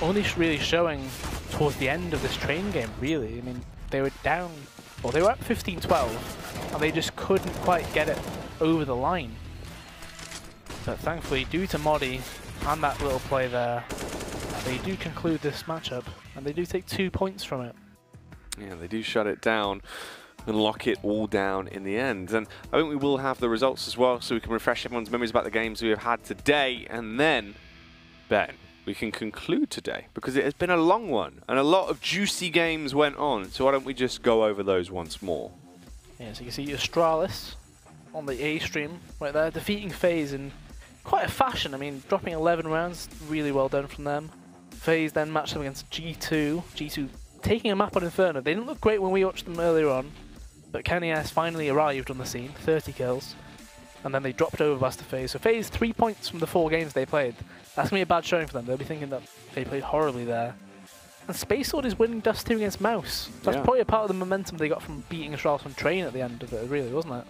Only really showing towards the end of this Train game, really. I mean, they were down, well, they were up 15-12, and they just couldn't quite get it over the line. But thankfully, due to Modi and that little play there, they do conclude this matchup, and they do take 2 points from it. Yeah, they do shut it down and lock it all down in the end. And I think we will have the results as well, so we can refresh everyone's memories about the games we have had today, and then, Ben, we can conclude today, because it has been a long one, and a lot of juicy games went on, so why don't we just go over those once more? Yeah, so you can see Astralis on the A stream right there, defeating FaZe in quite a fashion. I mean, dropping 11 rounds, really well done from them. FaZe then matched them against G2. G2 taking a map on Inferno. They didn't look great when we watched them earlier on, but KennyS finally arrived on the scene, 30 kills. And then they dropped over to FaZe. So FaZe 3 points from the 4 games they played. That's going to be a bad showing for them. They'll be thinking that they played horribly there. And Space Sword is winning Dust 2 against Mouse. That's probably a part of the momentum they got from beating Astralis on Train at the end of it, really, wasn't it?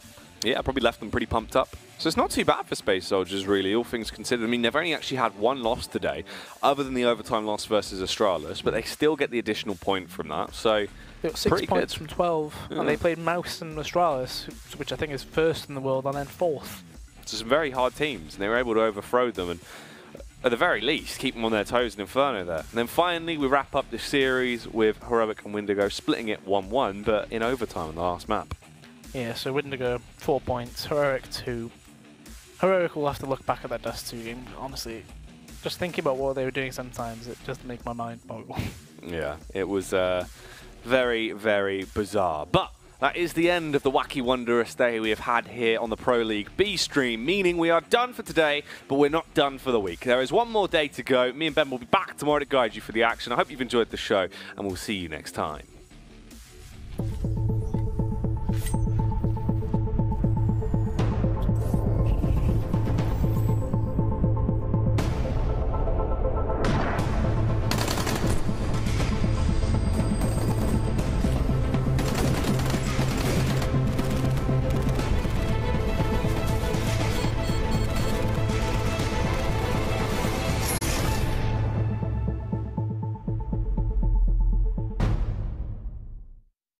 Yeah, probably left them pretty pumped up. So it's not too bad for Space Soldiers, really, all things considered. I mean, they've only actually had 1 loss today, other than the overtime loss versus Astralis, but they still get the additional point from that, so they got 6 points from 12, and they played Mouse and Astralis, which I think is first in the world, and then 4th. So some very hard teams, and they were able to overthrow them. And at the very least, keep them on their toes in Inferno there. And then finally, we wrap up the series with Heroic and Wendigo splitting it 1-1, but in overtime on the last map. Yeah, so Wendigo 4 points, Heroic 2. Heroic will have to look back at that Dust 2 game. Honestly, just thinking about what they were doing sometimes, it just makes my mind boggle. Yeah, it was very, very bizarre. But that is the end of the wacky, wondrous day we have had here on the Pro League B stream, meaning we are done for today, but we're not done for the week. There is one more day to go. Me and Ben will be back tomorrow to guide you for the action. I hope you've enjoyed the show, and we'll see you next time.